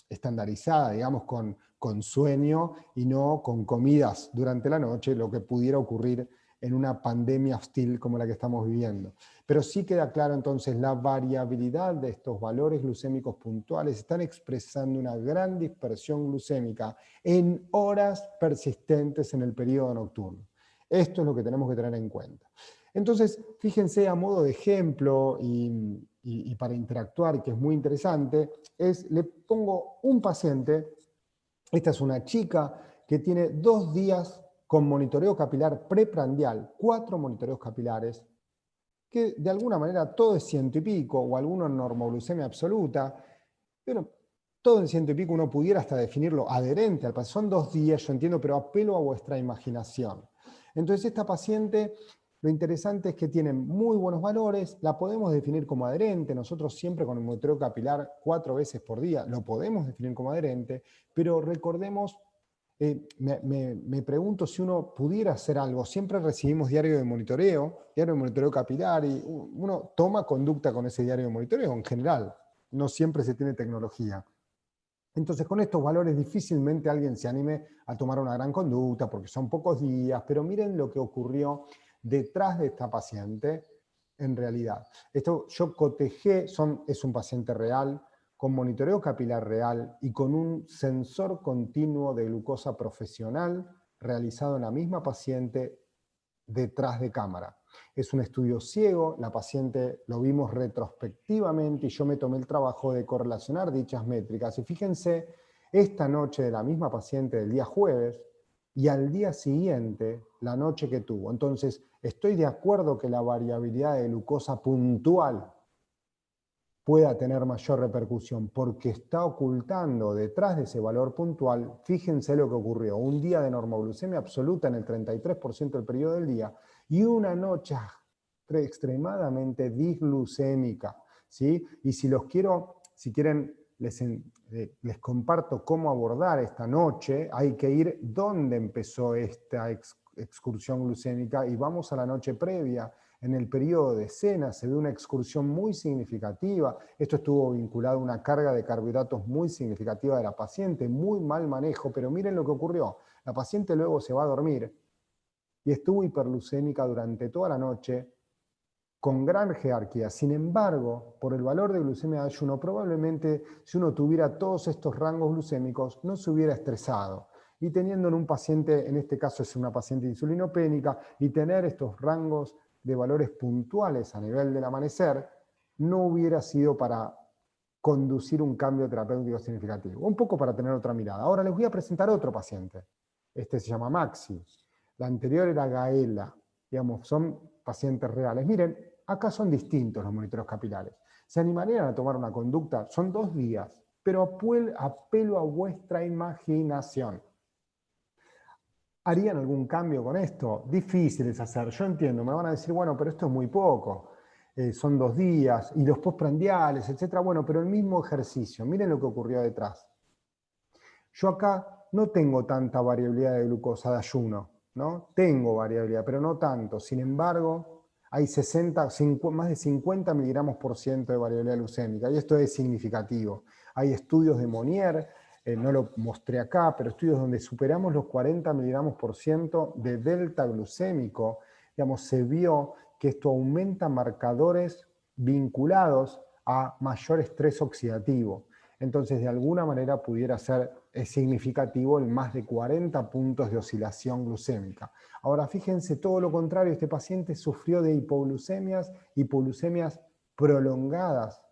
estandarizada, digamos, con sueño y no con comidas durante la noche, lo que pudiera ocurrir en una pandemia hostil como la que estamos viviendo. Pero sí queda claro entonces la variabilidad de estos valores glucémicos puntuales están expresando una gran dispersión glucémica en horas persistentes en el periodo nocturno. Esto es lo que tenemos que tener en cuenta. Entonces, fíjense a modo de ejemplo y para interactuar, que es muy interesante, le pongo un paciente, esta es una chica que tiene 2 días con monitoreo capilar preprandial, 4 monitoreos capilares, que de alguna manera todo es 100 y pico, o alguno en normoglucemia absoluta, pero todo en 100 y pico uno pudiera hasta definirlo adherente al paciente. Son 2 días, yo entiendo, pero apelo a vuestra imaginación. Entonces esta paciente, lo interesante es que tiene muy buenos valores, la podemos definir como adherente, nosotros siempre con el monitoreo capilar 4 veces por día lo podemos definir como adherente, pero recordemos, me pregunto si uno pudiera hacer algo, siempre recibimos diario de monitoreo capilar, y uno toma conducta con ese diario de monitoreo en general, no siempre se tiene tecnología. Entonces, con estos valores difícilmente alguien se anime a tomar una gran conducta porque son pocos días, pero miren lo que ocurrió detrás de esta paciente en realidad. Esto yo cotejé, es un paciente real, con monitoreo capilar real y con un sensor continuo de glucosa profesional realizado en la misma paciente detrás de cámara. Es un estudio ciego, la paciente lo vimos retrospectivamente y yo me tomé el trabajo de correlacionar dichas métricas. Y fíjense, esta noche de la misma paciente del día jueves y al día siguiente, la noche que tuvo. Entonces, estoy de acuerdo que la variabilidad de glucosa puntual pueda tener mayor repercusión, porque está ocultando detrás de ese valor puntual, fíjense lo que ocurrió, un día de normoglucemia absoluta en el 33% del periodo del día, y una noche extremadamente disglucémica, ¿sí? Y si quieren, les comparto cómo abordar esta noche, hay que ir dónde empezó esta excursión glucémica, y vamos a la noche previa. En el periodo de cena se ve una excursión muy significativa. Esto estuvo vinculado a una carga de carbohidratos muy significativa de la paciente, muy mal manejo, pero miren lo que ocurrió. La paciente luego se va a dormir y estuvo hiperglucémica durante toda la noche con gran jerarquía. Sin embargo, por el valor de glucemia de ayuno, probablemente si uno tuviera todos estos rangos glucémicos no se hubiera estresado. Y teniendo en un paciente, en este caso es una paciente insulinopénica, y tener estos rangos de valores puntuales a nivel del amanecer, no hubiera sido para conducir un cambio terapéutico significativo. Un poco para tener otra mirada. Ahora les voy a presentar otro paciente. Este se llama Maxi. la anterior era Gaela, digamos, son pacientes reales. Miren, acá son distintos los monitoreos capilares. ¿Se animarían a tomar una conducta? Son 2 días, pero apelo a vuestra imaginación. ¿Harían algún cambio con esto? Difícil es hacer, yo entiendo, me van a decir, bueno, pero esto es muy poco, son 2 días, y los postprandiales, etcétera. Bueno, pero el mismo ejercicio, miren lo que ocurrió detrás. Yo acá no tengo tanta variabilidad de glucosa de ayuno, ¿no? Tengo variabilidad, pero no tanto. Sin embargo, hay más de 50 miligramos por ciento de variabilidad glucémica, y esto es significativo. Hay estudios de Monnier, no lo mostré acá, pero estudios donde superamos los 40 miligramos por ciento de delta glucémico. Digamos, se vio que esto aumenta marcadores vinculados a mayor estrés oxidativo. Entonces, de alguna manera pudiera ser significativo el más de 40 puntos de oscilación glucémica. Ahora, fíjense, todo lo contrario, este paciente sufrió de hipoglucemias prolongadas,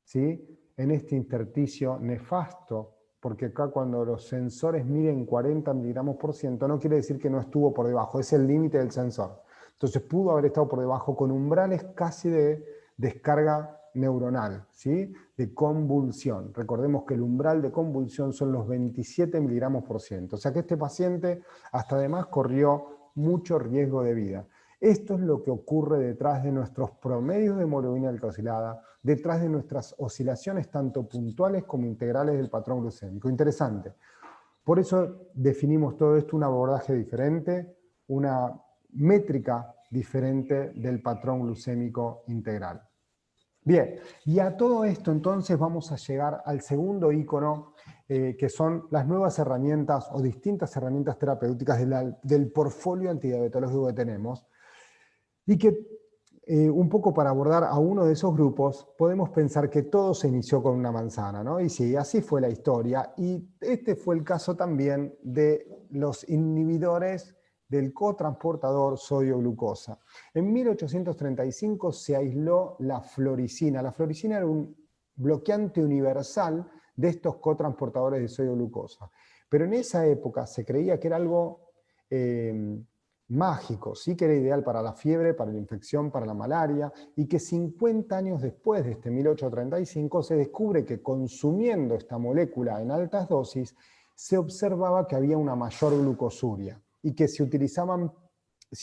¿sí? En este intersticio nefasto, porque acá cuando los sensores miden 40 miligramos por ciento, no quiere decir que no estuvo por debajo, es el límite del sensor. Entonces pudo haber estado por debajo con umbrales casi de descarga neuronal, ¿sí? De convulsión. Recordemos que el umbral de convulsión son los 27 miligramos por ciento. O sea que este paciente hasta además corrió mucho riesgo de vida. Esto es lo que ocurre detrás de nuestros promedios de hemoglobina glucosilada, detrás de nuestras oscilaciones tanto puntuales como integrales del patrón glucémico. Interesante. Por eso definimos todo esto un abordaje diferente, una métrica diferente del patrón glucémico integral. Bien, y a todo esto entonces vamos a llegar al segundo ícono, que son las nuevas herramientas o distintas herramientas terapéuticas del portfolio antidiabetológico que tenemos, y que un poco para abordar a uno de esos grupos, podemos pensar que todo se inició con una manzana, ¿no? Y sí, así fue la historia, y este fue el caso también de los inhibidores del cotransportador sodio-glucosa. En 1835 se aisló la floricina. La floricina era un bloqueante universal de estos cotransportadores de sodio-glucosa. Pero en esa época se creía que era algo mágico, sí que era ideal para la fiebre, para la infección, para la malaria, y que 50 años después de este 1835 se descubre que consumiendo esta molécula en altas dosis se observaba que había una mayor glucosuria y que si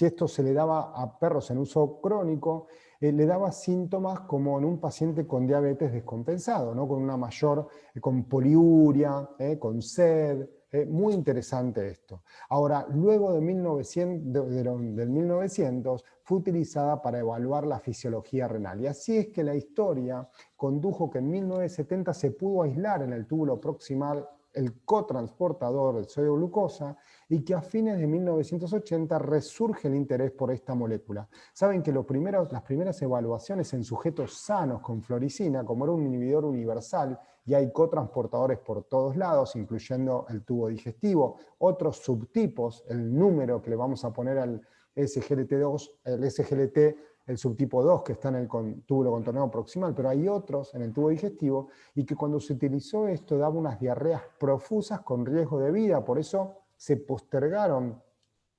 esto se le daba a perros en uso crónico, le daba síntomas como en un paciente con diabetes descompensado, ¿no? Con una mayor, con poliuria, con sed. Muy interesante esto. Ahora, luego de del 1900 fue utilizada para evaluar la fisiología renal. Y así es que la historia condujo que en 1970 se pudo aislar en el túbulo proximal el cotransportador de sodio-glucosa, y que a fines de 1980 resurge el interés por esta molécula. Saben que las primeras evaluaciones en sujetos sanos con floricina, como era un inhibidor universal, y hay cotransportadores por todos lados, incluyendo el tubo digestivo, otros subtipos, el número que le vamos a poner al SGLT2, el SGLT, el subtipo 2 que está en el túbulo contorneado proximal, pero hay otros en el tubo digestivo, y que cuando se utilizó esto daba unas diarreas profusas con riesgo de vida. Por eso se postergaron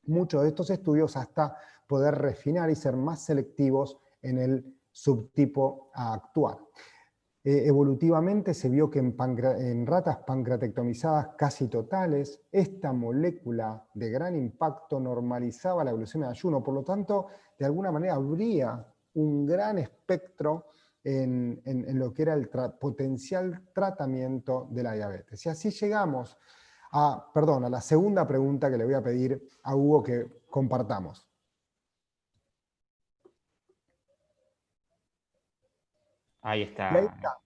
muchos de estos estudios hasta poder refinar y ser más selectivos en el subtipo actual. Evolutivamente se vio que en ratas pancreatectomizadas casi totales, esta molécula de gran impacto normalizaba la glucemia de ayuno. Por lo tanto, de alguna manera habría un gran espectro en lo que era el potencial tratamiento de la diabetes. Y así llegamos a la segunda pregunta que le voy a pedir a Hugo que compartamos. Ahí está. Y ahí está.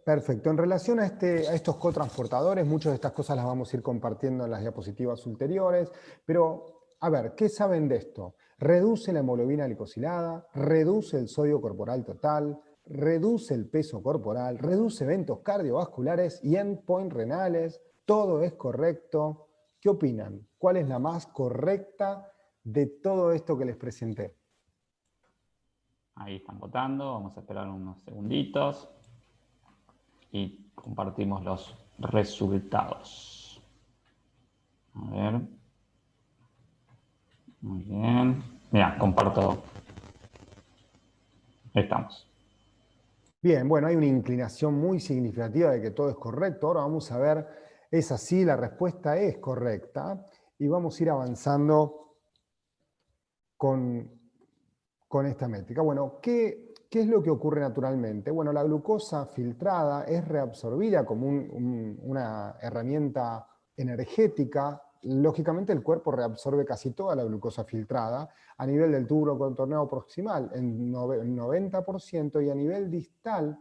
Perfecto. En relación a estos cotransportadores, muchas de estas cosas las vamos a ir compartiendo en las diapositivas ulteriores, pero a ver, ¿qué saben de esto? Reduce la hemoglobina glicosilada, reduce el sodio corporal total, reduce el peso corporal, reduce eventos cardiovasculares y endpoints renales. Todo es correcto. ¿Qué opinan? ¿Cuál es la más correcta de todo esto que les presenté? Ahí están votando, vamos a esperar unos segunditos y compartimos los resultados. A ver. Muy bien. Mira, comparto. Ahí estamos. Bien, bueno, hay una inclinación muy significativa de que todo es correcto. Ahora vamos a ver, es así, la respuesta es correcta. Y vamos a ir avanzando con, con esta métrica. Bueno, ¿qué es lo que ocurre naturalmente? Bueno, la glucosa filtrada es reabsorbida como una herramienta energética. Lógicamente el cuerpo reabsorbe casi toda la glucosa filtrada a nivel del tubo contorneado proximal en 90% y a nivel distal,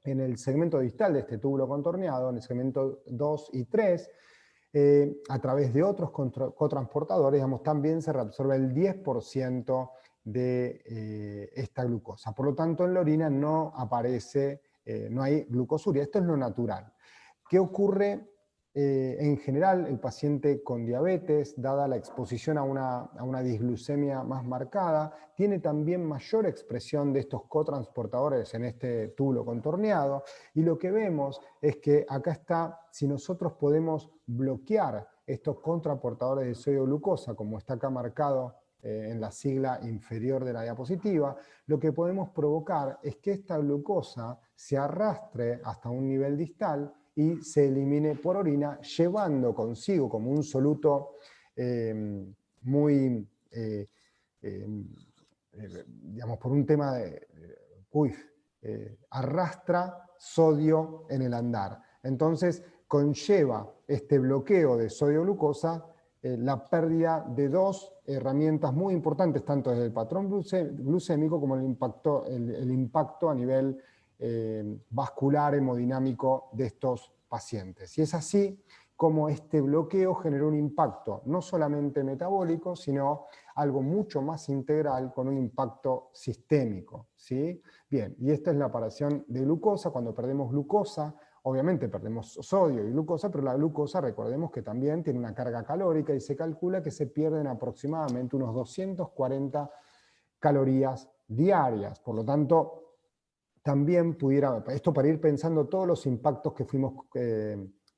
en el segmento distal de este túbulo contorneado, en el segmento 2 y 3, a través de otros cotransportadores, digamos, también se reabsorbe el 10% de esta glucosa. Por lo tanto, en la orina no aparece, no hay glucosuria. Esto es lo natural. ¿Qué ocurre? En general, el paciente con diabetes, dada la exposición a una disglucemia más marcada, tiene también mayor expresión de estos cotransportadores en este túbulo contorneado, y lo que vemos es que acá está, si nosotros podemos bloquear estos contraportadores de sodio glucosa, como está acá marcado en la sigla inferior de la diapositiva, lo que podemos provocar es que esta glucosa se arrastre hasta un nivel distal y se elimine por orina, llevando consigo como un soluto muy, digamos, por un tema de, arrastra sodio en el andar. Entonces conlleva este bloqueo de sodio-glucosa la pérdida de dos herramientas muy importantes, tanto desde el patrón glucémico como el impacto a nivel vascular hemodinámico de estos pacientes. Y es así como este bloqueo genera un impacto no solamente metabólico, sino algo mucho más integral con un impacto sistémico, ¿sí? Bien, y esta es la aparición de glucosa. Cuando perdemos glucosa, obviamente perdemos sodio y glucosa, pero la glucosa, recordemos que también tiene una carga calórica y se calcula que se pierden aproximadamente unos 240 calorías diarias. Por lo tanto, también pudiera, esto para ir pensando todos los impactos que fuimos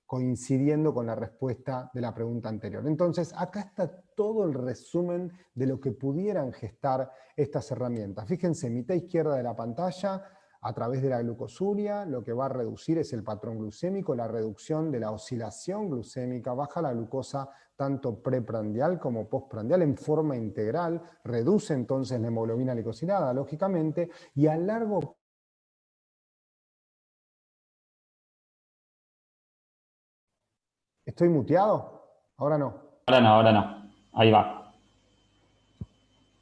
coincidiendo con la respuesta de la pregunta anterior. Entonces, acá está todo el resumen de lo que pudieran gestar estas herramientas. Fíjense, mitad izquierda de la pantalla, a través de la glucosuria, lo que va a reducir es el patrón glucémico, la reducción de la oscilación glucémica, baja la glucosa tanto preprandial como postprandial en forma integral, reduce entonces la hemoglobina glicosilada, lógicamente, y a largo ¿Estoy muteado? Ahora no. Ahora no, ahora no. Ahí va.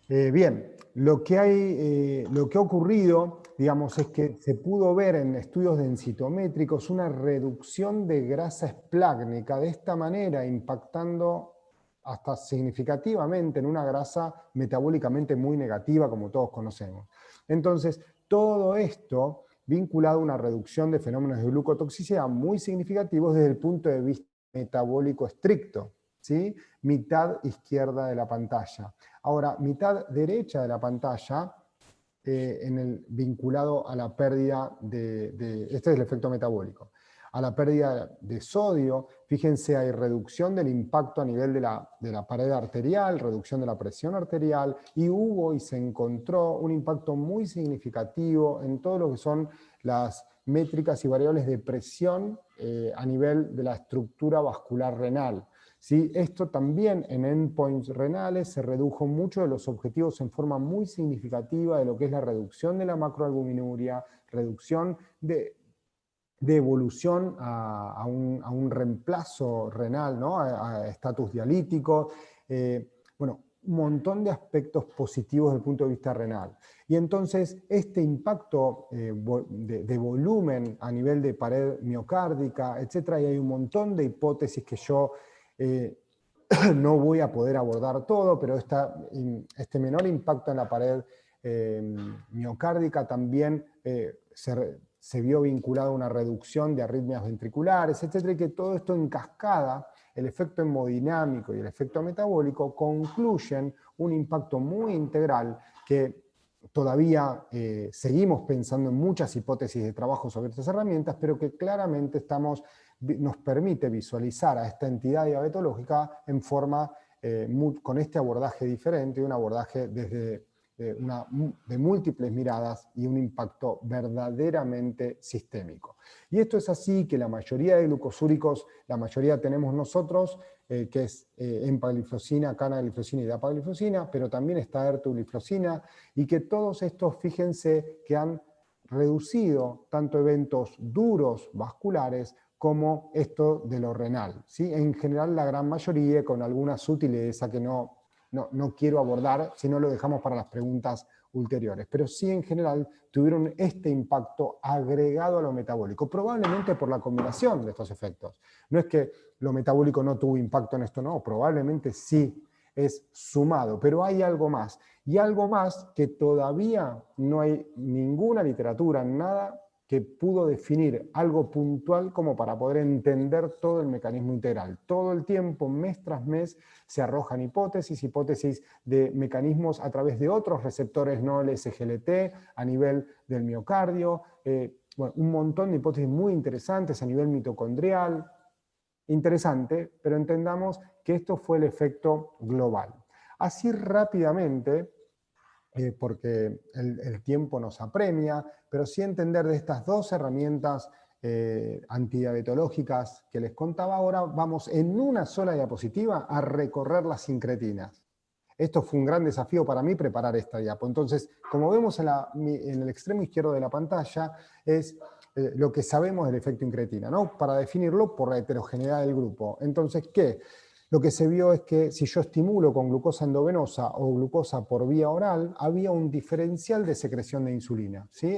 Bien, lo que ha ocurrido, digamos, es que se pudo ver en estudios densitométricos una reducción de grasa esplácnica, de esta manera impactando hasta significativamente en una grasa metabólicamente muy negativa, como todos conocemos. Entonces, todo esto vinculado a una reducción de fenómenos de glucotoxicidad muy significativos desde el punto de vista metabólico estricto, ¿sí? Mitad izquierda de la pantalla. Ahora, mitad derecha de la pantalla, vinculado a la pérdida este es el efecto metabólico, a la pérdida de sodio. Fíjense, hay reducción del impacto a nivel de la pared arterial, reducción de la presión arterial, y hubo y se encontró un impacto muy significativo en todo lo que son las métricas y variables de presión a nivel de la estructura vascular renal. ¿Sí? Esto también en endpoints renales se redujo mucho de los objetivos en forma muy significativa de lo que es la reducción de la macroalbuminuria, reducción de evolución a un reemplazo renal, ¿no? A estatus dialítico, bueno, un montón de aspectos positivos desde el punto de vista renal. Y entonces este impacto de volumen a nivel de pared miocárdica, etcétera, y hay un montón de hipótesis que yo no voy a poder abordar todo, pero este menor impacto en la pared miocárdica también se vio vinculado a una reducción de arritmias ventriculares, etcétera, y que todo esto en cascada, el efecto hemodinámico y el efecto metabólico, concluyen un impacto muy integral que todavía seguimos pensando en muchas hipótesis de trabajo sobre estas herramientas, pero que claramente nos permite visualizar a esta entidad diabetológica en forma con este abordaje diferente, un abordaje desde de múltiples miradas y un impacto verdaderamente sistémico. Y esto es así que la mayoría de glucosúricos, la mayoría tenemos nosotros, que es empagliflozina, canagliflozina y dapagliflozina, pero también está ertugliflozina, y que todos estos, fíjense, que han reducido tanto eventos duros vasculares como esto de lo renal, ¿sí? En general la gran mayoría, con alguna sutileza que no quiero abordar, si no lo dejamos para las preguntas ulteriores, pero sí en general tuvieron este impacto agregado a lo metabólico, probablemente por la combinación de estos efectos. No es que lo metabólico no tuvo impacto en esto, no, probablemente sí es sumado, pero hay algo más, y algo más que todavía no hay ninguna literatura, nada que pudo definir algo puntual como para poder entender todo el mecanismo integral. Todo el tiempo, mes tras mes, se arrojan hipótesis de mecanismos a través de otros receptores no LSGLT a nivel del miocardio, bueno, un montón de hipótesis muy interesantes a nivel mitocondrial. Interesante, pero entendamos que esto fue el efecto global. Así rápidamente, porque el tiempo nos apremia, pero sí entender de estas dos herramientas antidiabetológicas que les contaba ahora, vamos en una sola diapositiva a recorrer las incretinas. Esto fue un gran desafío para mí preparar esta diapo. Entonces, como vemos en el extremo izquierdo de la pantalla, es lo que sabemos del efecto incretina, ¿no? Para definirlo por la heterogeneidad del grupo. Entonces, ¿qué? Lo que se vio es que si yo estimulo con glucosa endovenosa o glucosa por vía oral, había un diferencial de secreción de insulina, ¿sí?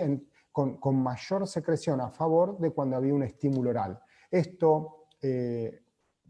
Con mayor secreción a favor de cuando había un estímulo oral. Esto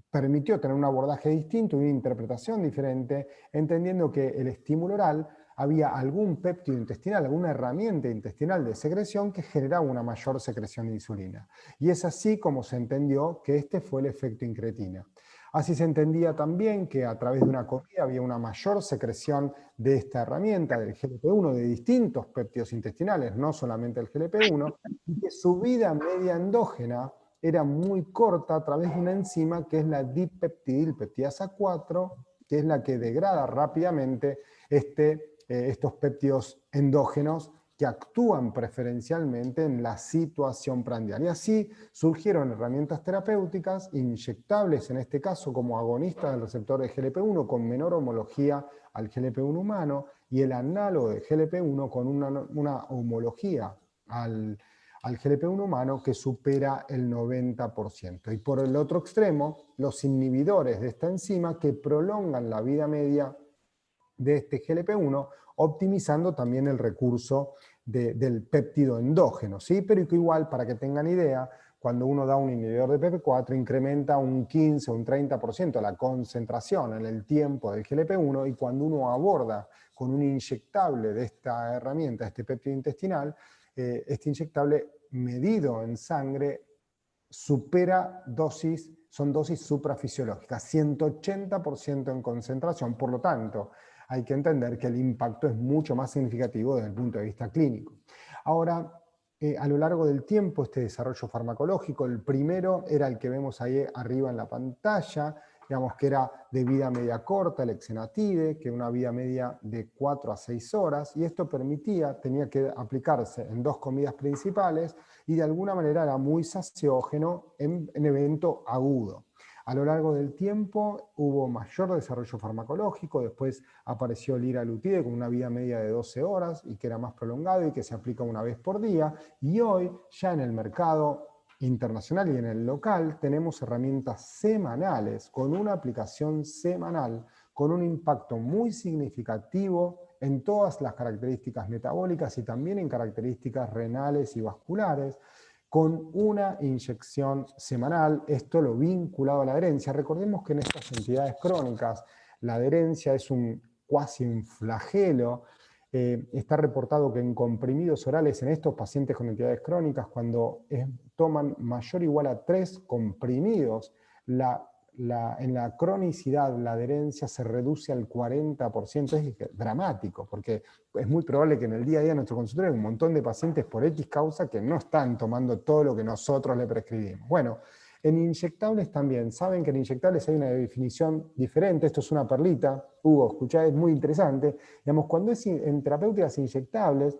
permitió tener un abordaje distinto y una interpretación diferente, entendiendo que el estímulo oral había algún péptido intestinal, alguna herramienta intestinal de secreción que generaba una mayor secreción de insulina. Y es así como se entendió que este fue el efecto incretina. Así se entendía también que a través de una comida había una mayor secreción de esta herramienta, del GLP-1, de distintos péptidos intestinales, no solamente el GLP-1, y que su vida media endógena era muy corta a través de una enzima que es la dipeptidilpeptidasa 4, que es la que degrada rápidamente estos péptidos endógenos que actúan preferencialmente en la situación prandial. Y así surgieron herramientas terapéuticas, inyectables en este caso como agonistas del receptor de GLP-1 con menor homología al GLP-1 humano, y el análogo de GLP-1 con una homología al GLP-1 humano que supera el 90%. Y por el otro extremo, los inhibidores de esta enzima que prolongan la vida media de este GLP-1, optimizando también el recurso del péptido endógeno, ¿sí? Pero que igual, para que tengan idea, cuando uno da un inhibidor de PP4, incrementa un 15 o un 30% la concentración en el tiempo del GLP-1, y cuando uno aborda con un inyectable de esta herramienta, este péptido intestinal, este inyectable medido en sangre supera dosis, son dosis suprafisiológicas, 180% en concentración, por lo tanto, hay que entender que el impacto es mucho más significativo desde el punto de vista clínico. Ahora, a lo largo del tiempo, este desarrollo farmacológico, el primero era el que vemos ahí arriba en la pantalla, digamos que era de vida media corta, el exenatide, que una vida media de 4 a 6 horas, y esto tenía que aplicarse en 2 comidas principales, y de alguna manera era muy saciógeno en evento agudo. A lo largo del tiempo hubo mayor desarrollo farmacológico, después apareció el liraglutide con una vida media de 12 horas y que era más prolongado y que se aplica una vez por día, y hoy ya en el mercado internacional y en el local tenemos herramientas semanales con una aplicación semanal con un impacto muy significativo en todas las características metabólicas y también en características renales y vasculares, con una inyección semanal, esto lo vinculado a la adherencia. Recordemos que en estas entidades crónicas la adherencia es cuasi un flagelo. Está reportado que en comprimidos orales en estos pacientes con entidades crónicas, cuando toman mayor o igual a 3 comprimidos, en la cronicidad la adherencia se reduce al 40%, es dramático, porque es muy probable que en el día a día en nuestro consultorio hay un montón de pacientes por X causa que no están tomando todo lo que nosotros le prescribimos. Bueno, En inyectables también. Saben que en inyectables hay una definición diferente. Esto es una perlita. Hugo, escuchá, es muy interesante. Digamos, cuando es en terapéuticas inyectables,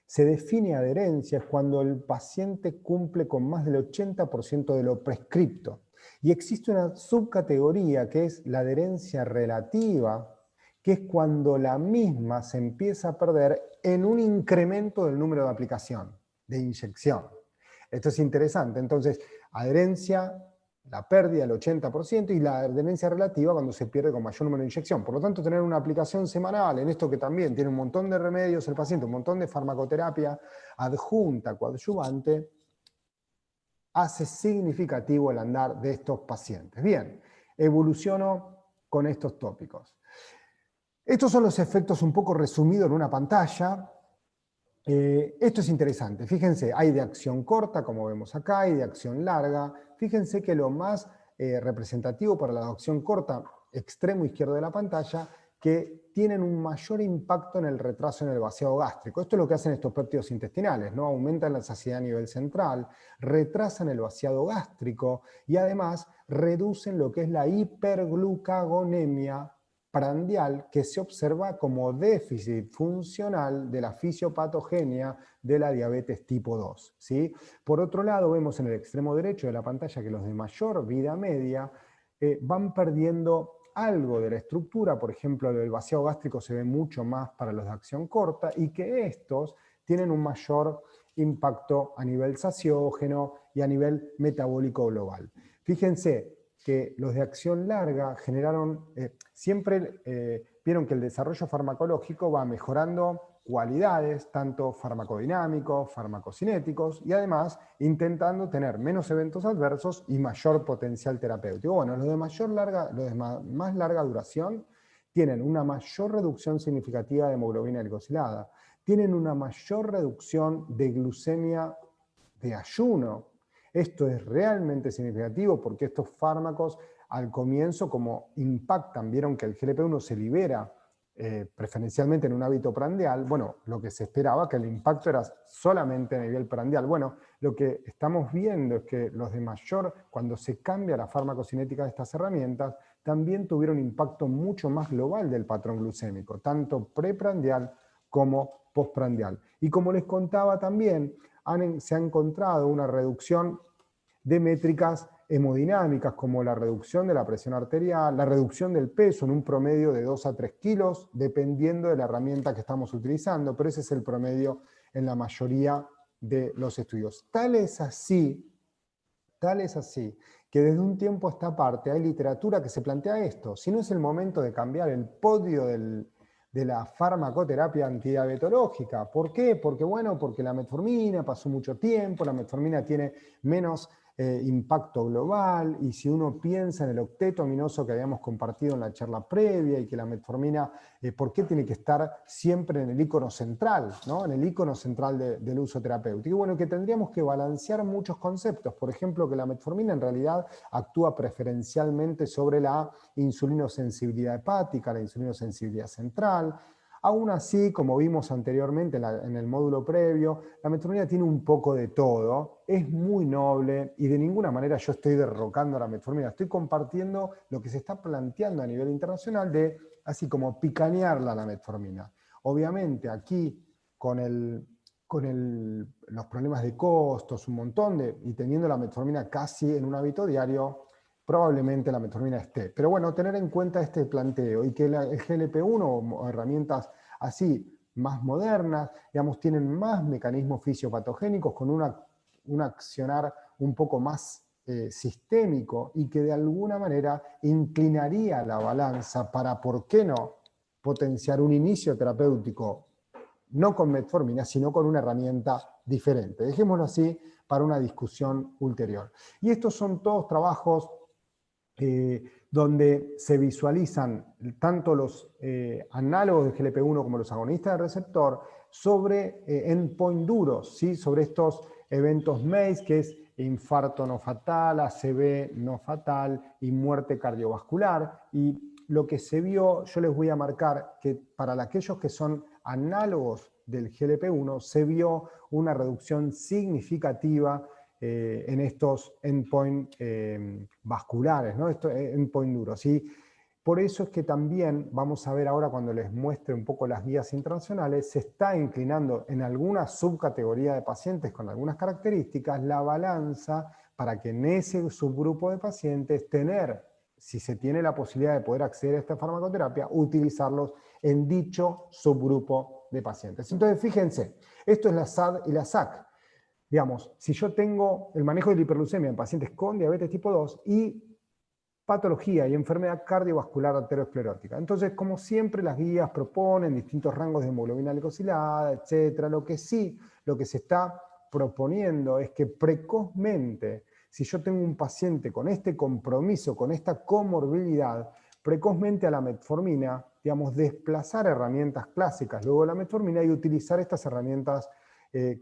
se define adherencia cuando el paciente cumple con más del 80% de lo prescripto. Y existe una subcategoría que es la adherencia relativa, que es cuando la misma se empieza a perder en un incremento del número de aplicación, de inyección. Esto es interesante. Entonces, adherencia, la pérdida del 80% y la adherencia relativa cuando se pierde con mayor número de inyección. Por lo tanto, tener una aplicación semanal en esto que también tiene un montón de remedios el paciente, un montón de farmacoterapia adjunta, coadyuvante, hace significativo el andar de estos pacientes. Bien, evoluciono con estos tópicos. Estos son los efectos un poco resumidos en una pantalla. Esto es interesante, fíjense, hay de acción corta, como vemos acá, hay de acción larga. Fíjense que lo más representativo para la acción corta, extremo izquierdo de la pantalla, que tienen un mayor impacto en el retraso en el vaciado gástrico. Esto es lo que hacen estos péptidos intestinales, ¿no? Aumentan la saciedad a nivel central, retrasan el vaciado gástrico y además reducen lo que es la hiperglucagonemia prandial, que se observa como déficit funcional de la fisiopatogenia de la diabetes tipo 2. ¿Sí? Por otro lado, vemos en el extremo derecho de la pantalla que los de mayor vida media van perdiendo algo de la estructura. Por ejemplo, el vaciado gástrico se ve mucho más para los de acción corta, y que estos tienen un mayor impacto a nivel saciógeno y a nivel metabólico global. Fíjense que los de acción larga generaron, siempre vieron que el desarrollo farmacológico va mejorando cualidades, tanto farmacodinámicos, farmacocinéticos, y además intentando tener menos eventos adversos y mayor potencial terapéutico. Bueno, los de más larga duración tienen una mayor reducción significativa de hemoglobina glicosilada, tienen una mayor reducción de glucemia de ayuno. Esto es realmente significativo porque estos fármacos al comienzo, como impactan, vieron que el GLP-1 se libera preferencialmente en un hábito prandial. Bueno, lo que se esperaba que el impacto era solamente a nivel prandial. Bueno, lo que estamos viendo es que los de mayor, cuando se cambia la farmacocinética de estas herramientas, también tuvieron impacto mucho más global del patrón glucémico, tanto preprandial como postprandial. Y como les contaba también, se ha encontrado una reducción de métricas hemodinámicas, como la reducción de la presión arterial, la reducción del peso en un promedio de 2 a 3 kilos, dependiendo de la herramienta que estamos utilizando, pero ese es el promedio en la mayoría de los estudios. Tal es así, que desde un tiempo a esta parte hay literatura que se plantea esto: si no es el momento de cambiar el podio de la farmacoterapia antidiabetológica. ¿Por qué? Porque la metformina pasó mucho tiempo, la metformina tiene menos impacto global, y si uno piensa en el octeto aminoso que habíamos compartido en la charla previa, y que la metformina, ¿por qué tiene que estar siempre en el icono central, ¿no? En el icono central del uso terapéutico? Y bueno, que tendríamos que balancear muchos conceptos. Por ejemplo, que la metformina en realidad actúa preferencialmente sobre la insulinosensibilidad hepática, la insulinosensibilidad central. Aún así, como vimos anteriormente en el módulo previo, la metformina tiene un poco de todo, es muy noble, y de ninguna manera yo estoy derrocando a la metformina, estoy compartiendo lo que se está planteando a nivel internacional de así como picanearla a la metformina. Obviamente aquí con los problemas de costos, un montón y teniendo la metformina casi en un hábito diario, probablemente la metformina esté. Pero bueno, tener en cuenta este planteo, y que el GLP-1 o herramientas así más modernas, digamos, tienen más mecanismos fisiopatogénicos con un accionar un poco más sistémico, y que de alguna manera inclinaría la balanza para, ¿por qué no?, potenciar un inicio terapéutico no con metformina, sino con una herramienta diferente. Dejémoslo así para una discusión ulterior. Y estos son todos trabajos donde se visualizan tanto los análogos de GLP-1 como los agonistas del receptor sobre endpoint duros, ¿sí? Sobre estos eventos MACE, que es infarto no fatal, ACV no fatal y muerte cardiovascular. Y lo que se vio, yo les voy a marcar que para aquellos que son análogos del GLP-1 se vio una reducción significativa en estos endpoint vasculares, ¿no? Estos endpoint duros. Y por eso es que también, vamos a ver ahora cuando les muestre un poco las guías internacionales, se está inclinando en alguna subcategoría de pacientes con algunas características la balanza para que en ese subgrupo de pacientes tener, si se tiene la posibilidad de poder acceder a esta farmacoterapia, utilizarlos en dicho subgrupo de pacientes. Entonces, fíjense, esto es la SAD y la SAC. Digamos, si yo tengo el manejo de la hiperglucemia en pacientes con diabetes tipo 2 y patología y enfermedad cardiovascular arteriosclerótica. Entonces, como siempre, las guías proponen distintos rangos de hemoglobina glicosilada, etcétera. Lo que se está proponiendo es que precozmente, si yo tengo un paciente con este compromiso, con esta comorbilidad, precozmente a la metformina, digamos, desplazar herramientas clásicas luego de la metformina y utilizar estas herramientas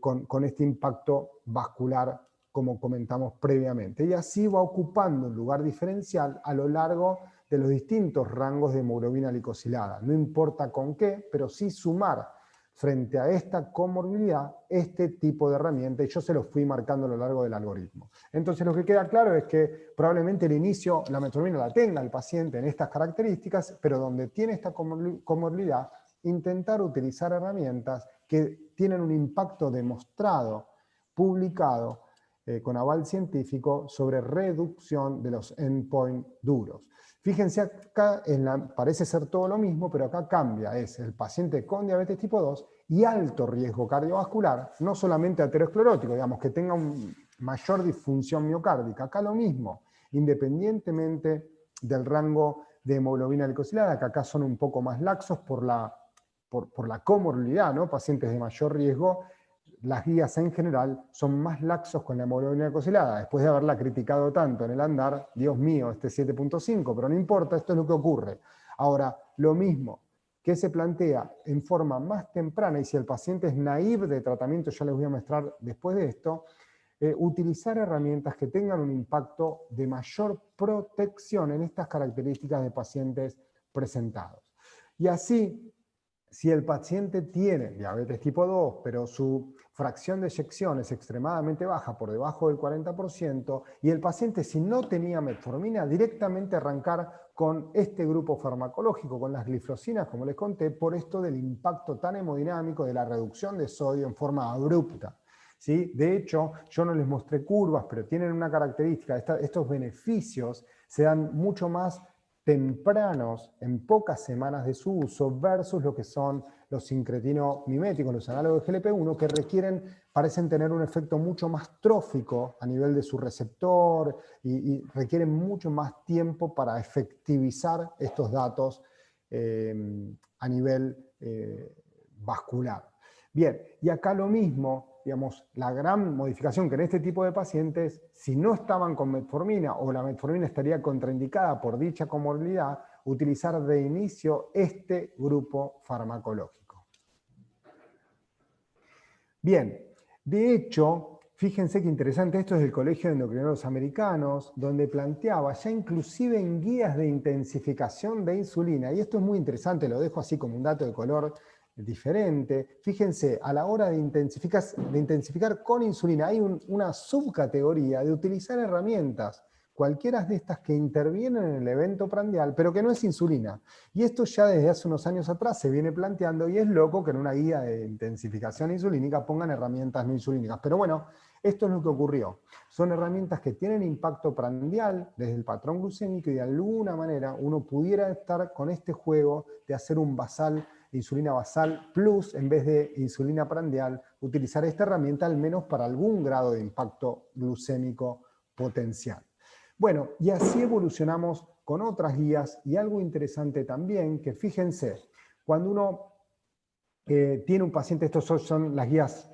con este impacto vascular como comentamos previamente. Y así va ocupando un lugar diferencial a lo largo de los distintos rangos de hemoglobina glicosilada. No importa con qué, pero sí sumar frente a esta comorbilidad este tipo de herramienta, y yo se los fui marcando a lo largo del algoritmo. Entonces lo que queda claro es que probablemente el inicio, la metformina la tenga el paciente en estas características, pero donde tiene esta comorbilidad, intentar utilizar herramientas que tienen un impacto demostrado, publicado, con aval científico sobre reducción de los endpoint duros. Fíjense acá, parece ser todo lo mismo, pero acá cambia, es el paciente con diabetes tipo 2 y alto riesgo cardiovascular, no solamente aterosclerótico, digamos, que tenga una mayor disfunción miocárdica, acá lo mismo, independientemente del rango de hemoglobina glicosilada, que acá son un poco más laxos por la comorbilidad, ¿no? Pacientes de mayor riesgo. Las guías en general son más laxos con la hemoglobina glicosilada. Después de haberla criticado tanto en el andar, Dios mío, este 7.5, pero no importa, esto es lo que ocurre. Ahora, lo mismo que se plantea en forma más temprana, y si el paciente es naive de tratamiento, ya les voy a mostrar después de esto, utilizar herramientas que tengan un impacto de mayor protección en estas características de pacientes presentados. Y así, si el paciente tiene diabetes tipo 2, pero su fracción de eyección es extremadamente baja, por debajo del 40%, y el paciente, si no tenía metformina, directamente arrancar con este grupo farmacológico, con las glifosinas, como les conté, por esto del impacto tan hemodinámico de la reducción de sodio en forma abrupta. ¿Sí? De hecho, yo no les mostré curvas, pero tienen una característica, estos beneficios se dan mucho más tempranos, en pocas semanas de su uso, versus lo que son los sincretino-miméticos, los análogos de GLP-1, que parecen tener un efecto mucho más trófico a nivel de su receptor y requieren mucho más tiempo para efectivizar estos datos a nivel vascular. Bien, y acá lo mismo, digamos, la gran modificación que en este tipo de pacientes, si no estaban con metformina o la metformina estaría contraindicada por dicha comorbilidad, utilizar de inicio este grupo farmacológico. Bien, de hecho, fíjense qué interesante, esto es del Colegio de Endocrinólogos Americanos, donde planteaba ya inclusive en guías de intensificación de insulina, y esto es muy interesante, lo dejo así como un dato de color diferente. Fíjense, a la hora de intensificar con insulina, hay una subcategoría de utilizar herramientas, cualquiera de estas que intervienen en el evento prandial, pero que no es insulina. Y esto ya desde hace unos años atrás se viene planteando, y es loco que en una guía de intensificación insulínica pongan herramientas no insulínicas. Pero bueno, esto es lo que ocurrió. Son herramientas que tienen impacto prandial desde el patrón glucémico, y de alguna manera uno pudiera estar con este juego de hacer un basal, insulina basal plus en vez de insulina prandial, utilizar esta herramienta al menos para algún grado de impacto glucémico potencial. Bueno, y así evolucionamos con otras guías, y algo interesante también, que fíjense, cuando uno tiene un paciente, estos son las guías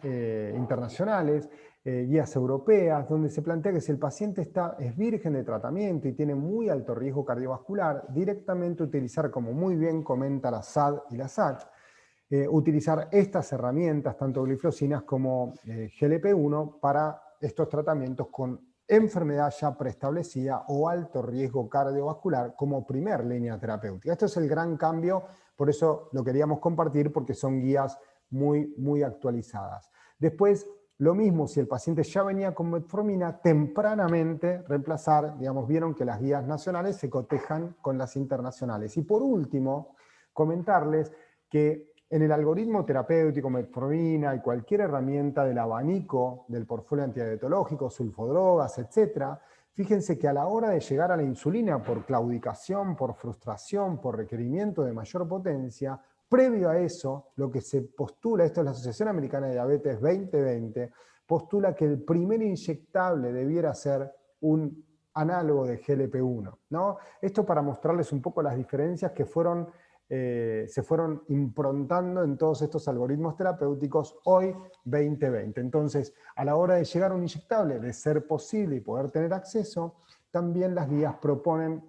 internacionales, guías europeas, donde se plantea que si el paciente es virgen de tratamiento y tiene muy alto riesgo cardiovascular, directamente utilizar, como muy bien comenta la SAD y la SAC, utilizar estas herramientas, tanto glifosinas como GLP-1, para estos tratamientos con enfermedad ya preestablecida o alto riesgo cardiovascular como primer línea terapéutica. Esto es el gran cambio, por eso lo queríamos compartir, porque son guías muy, muy actualizadas. Después, Lo mismo si el paciente ya venía con metformina, tempranamente reemplazar, digamos, vieron que las guías nacionales se cotejan con las internacionales. Y por último, comentarles que en el algoritmo terapéutico metformina y cualquier herramienta del abanico del portfolio antidiabetológico, sulfodrogas, etc., fíjense que a la hora de llegar a la insulina por claudicación, por frustración, por requerimiento de mayor potencia, previo a eso, lo que se postula, esto es la Asociación Americana de Diabetes 2020, postula que el primer inyectable debiera ser un análogo de GLP-1, ¿no? Esto para mostrarles un poco las diferencias que se fueron improntando en todos estos algoritmos terapéuticos hoy 2020. Entonces, a la hora de llegar a un inyectable, de ser posible y poder tener acceso, también las guías proponen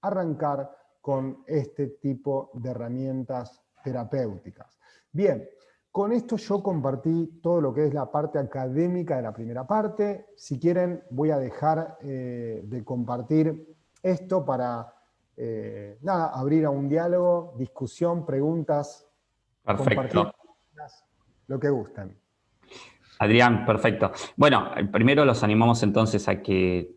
arrancar con este tipo de herramientas terapéuticas. Bien, con esto yo compartí todo lo que es la parte académica de la primera parte. Si quieren, voy a dejar de compartir esto para abrir a un diálogo, discusión, preguntas, compartir Perfecto. lo que gusten. Adrián, perfecto. Bueno, primero los animamos entonces a que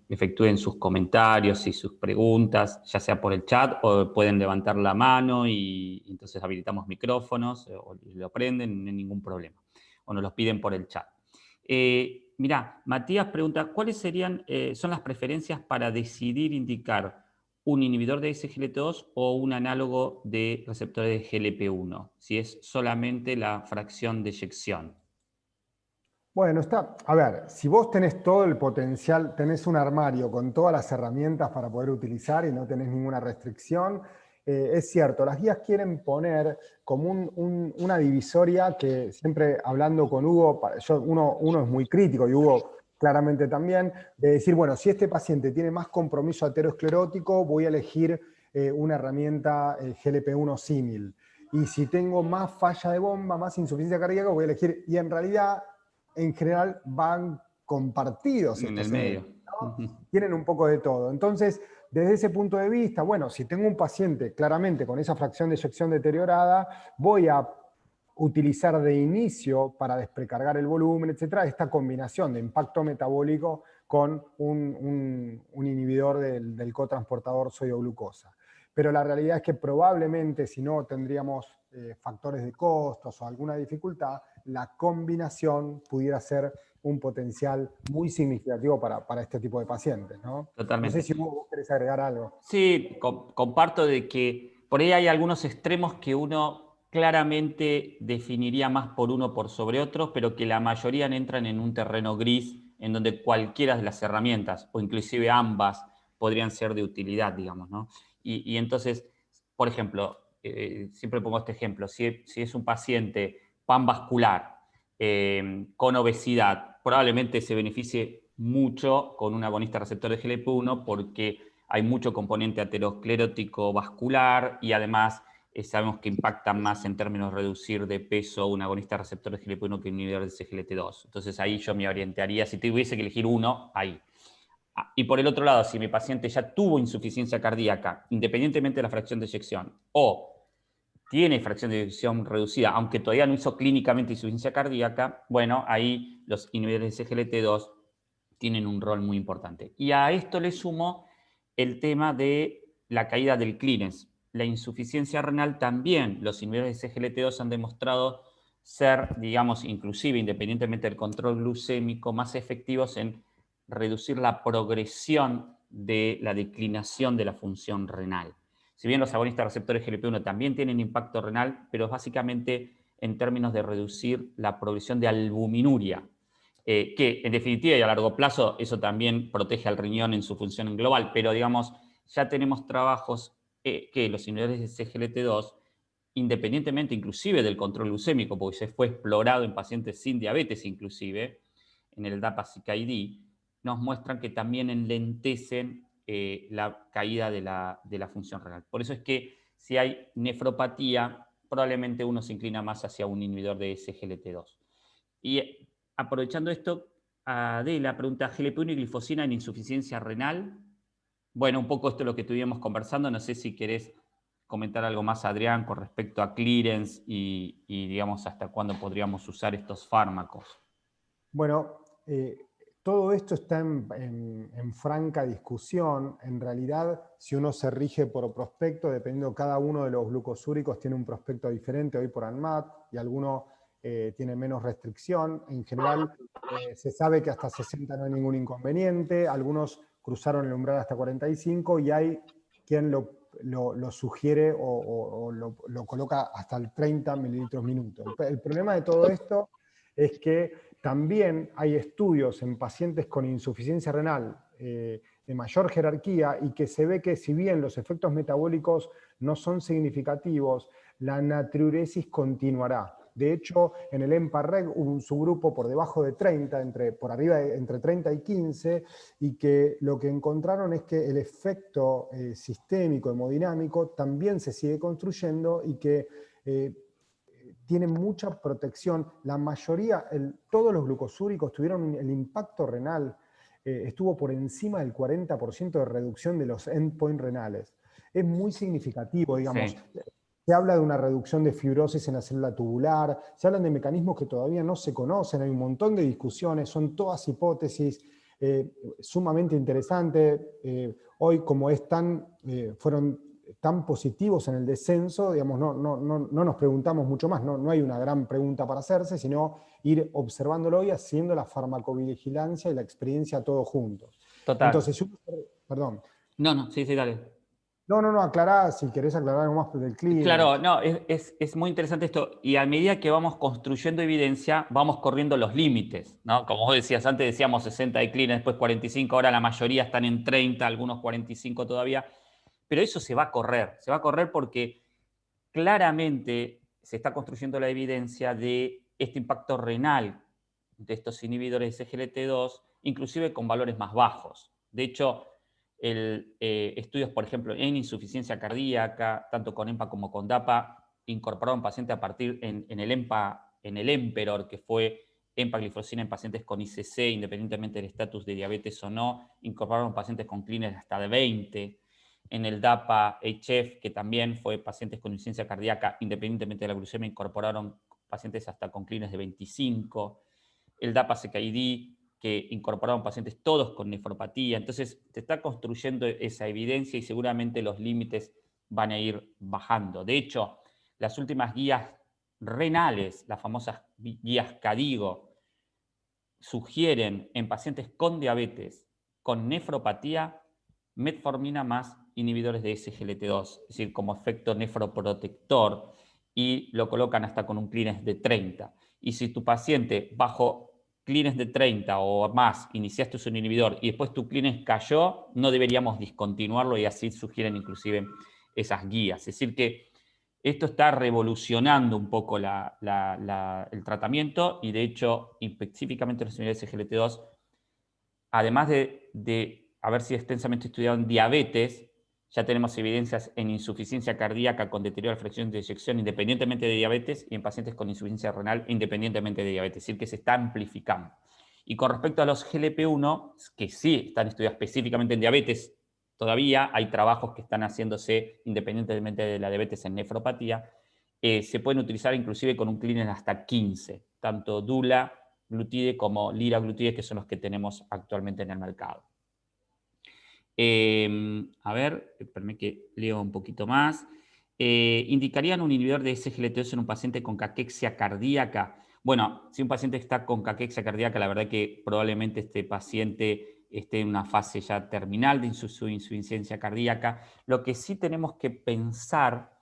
efectúen sus comentarios y sus preguntas, ya sea por el chat o pueden levantar la mano y entonces habilitamos micrófonos o lo prenden, no hay ningún problema. O nos los piden por el chat. Mirá, Matías pregunta, ¿cuáles son las preferencias para decidir indicar un inhibidor de SGLT2 o un análogo de receptores de GLP-1? Si es solamente la fracción de eyección. Bueno, a ver, si vos tenés todo el potencial, tenés un armario con todas las herramientas para poder utilizar y no tenés ninguna restricción, es cierto, las guías quieren poner como una divisoria que siempre hablando con Hugo, uno es muy crítico y Hugo claramente también, de decir, bueno, si este paciente tiene más compromiso aterosclerótico, voy a elegir una herramienta GLP-1 símil. Y si tengo más falla de bomba, más insuficiencia cardíaca, voy a elegir, y en realidad en general van compartidos En el estos medio. eventos, ¿no? Tienen un poco de todo. Entonces, desde ese punto de vista, bueno, si tengo un paciente claramente con esa fracción de eyección deteriorada, voy a utilizar de inicio para desprecargar el volumen, etcétera, esta combinación de impacto metabólico con un inhibidor del cotransportador sodio-glucosa. Pero la realidad es que probablemente si no tendríamos factores de costos o alguna dificultad, la combinación pudiera ser un potencial muy significativo para este tipo de pacientes, ¿no? No sé Totalmente. si vos querés agregar algo. Sí, comparto de que por ahí hay algunos extremos que uno claramente definiría más por uno por sobre otros, pero que la mayoría entran en un terreno gris en donde cualquiera de las herramientas, o inclusive ambas, podrían ser de utilidad, digamos, ¿no? Y entonces, por ejemplo, siempre pongo este ejemplo, si es un paciente panvascular con obesidad, probablemente se beneficie mucho con un agonista receptor de GLP-1 porque hay mucho componente aterosclerótico vascular y además sabemos que impacta más en términos de reducir de peso un agonista receptor de GLP-1 que un inhibidor de SGLT2. Entonces ahí yo me orientaría, si tuviese que elegir uno, ahí. Y por el otro lado, si mi paciente ya tuvo insuficiencia cardíaca, independientemente de la fracción de eyección, o tiene fracción de eyección reducida, aunque todavía no hizo clínicamente insuficiencia cardíaca, bueno, ahí los inhibidores de SGLT2 tienen un rol muy importante. Y a esto le sumo el tema de la caída del clearance. La insuficiencia renal también, los inhibidores de SGLT2 han demostrado ser, digamos, inclusive independientemente del control glucémico, más efectivos en reducir la progresión de la declinación de la función renal. Si bien los agonistas receptores GLP-1 también tienen impacto renal, pero básicamente en términos de reducir la progresión de albuminuria, que en definitiva y a largo plazo eso también protege al riñón en su función global, pero digamos, ya tenemos trabajos que los inhibidores de CGLT2, independientemente inclusive del control glucémico, porque se fue explorado en pacientes sin diabetes inclusive, en el DAPA-CKD, nos muestran que también enlentecen la caída de la función renal. Por eso es que si hay nefropatía, probablemente uno se inclina más hacia un inhibidor de SGLT2. Y aprovechando esto, Adela pregunta, ¿GLP-1 y glifosina en insuficiencia renal? Bueno, un poco esto es lo que estuvimos conversando. No sé si querés comentar algo más, Adrián, con respecto a clearance y digamos, hasta cuándo podríamos usar estos fármacos. Bueno, todo esto está en franca discusión. En realidad, si uno se rige por prospecto, dependiendo cada uno de los glucosúricos tiene un prospecto diferente hoy por ANMAT y alguno tiene menos restricción. En general, se sabe que hasta 60 no hay ningún inconveniente. Algunos cruzaron el umbral hasta 45 y hay quien lo sugiere o lo coloca hasta el 30 mililitros minuto. El problema de todo esto es que también hay estudios en pacientes con insuficiencia renal de mayor jerarquía y que se ve que si bien los efectos metabólicos no son significativos, la natriuresis continuará. De hecho, en el EMPA-REG hubo un subgrupo por debajo de 30, por arriba entre 30 y 15, y que lo que encontraron es que el efecto sistémico hemodinámico también se sigue construyendo y que tienen mucha protección. La mayoría, todos los glucosúricos tuvieron el impacto renal, estuvo por encima del 40% de reducción de los endpoints renales. Es muy significativo, digamos. Sí. Se habla de una reducción de fibrosis en la célula tubular, se hablan de mecanismos que todavía no se conocen, hay un montón de discusiones, son todas hipótesis sumamente interesantes. Hoy, como fueron tan positivos en el descenso, digamos, no nos preguntamos mucho más, no hay una gran pregunta para hacerse, sino ir observándolo y haciendo la farmacovigilancia y la experiencia todos juntos. Total. Entonces, perdón. No, sí, dale. Aclará, si querés aclarar algo más del Claro, clínico. no, es muy interesante esto. Y a medida que vamos construyendo evidencia, vamos corriendo los límites, ¿no? Como vos decías, antes decíamos 60 de clean, después 45, ahora la mayoría están en 30, algunos 45 todavía. Pero eso se va a correr porque claramente se está construyendo la evidencia de este impacto renal de estos inhibidores de SGLT2, inclusive con valores más bajos. De hecho, estudios, por ejemplo, en insuficiencia cardíaca, tanto con EMPA como con DAPA, incorporaron pacientes a partir en el EMPA, en el EMPEROR, que fue empagliflozina en pacientes con ICC, independientemente del estatus de diabetes o no, incorporaron pacientes con clínicas hasta de 20, en el DAPA-HF, que también fue pacientes con insuficiencia cardíaca, independientemente de la glucemia, incorporaron pacientes hasta con clínicas de 25, el DAPA-CKD, que incorporaron pacientes todos con nefropatía. Entonces, se está construyendo esa evidencia y seguramente los límites van a ir bajando. De hecho, las últimas guías renales, las famosas guías CADIGO, sugieren en pacientes con diabetes, con nefropatía, metformina más inhibidores de SGLT2, es decir, como efecto nefroprotector, y lo colocan hasta con un Cleanest de 30. Y si tu paciente bajo Cleanest de 30 o más iniciaste un inhibidor y después tu Cleanest cayó, no deberíamos discontinuarlo, y así sugieren inclusive esas guías. Es decir que esto está revolucionando un poco el tratamiento, y de hecho, específicamente los inhibidores SGLT2, además de haber sido extensamente estudiado en diabetes, ya tenemos evidencias en insuficiencia cardíaca con deterioro de la fracción de eyección independientemente de diabetes, y en pacientes con insuficiencia renal independientemente de diabetes, es decir, que se está amplificando. Y con respecto a los GLP-1, que sí están estudiados específicamente en diabetes, todavía hay trabajos que están haciéndose independientemente de la diabetes en nefropatía, se pueden utilizar inclusive con un Cleanest hasta 15, tanto Dula glutide como liraglutide, que son los que tenemos actualmente en el mercado. A ver, espérame que leo un poquito más. ¿Indicarían un inhibidor de SGLT2 en un paciente con caquexia cardíaca? Bueno, si un paciente está con caquexia cardíaca, la verdad que probablemente este paciente esté en una fase ya terminal de su insuficiencia cardíaca. Lo que sí tenemos que pensar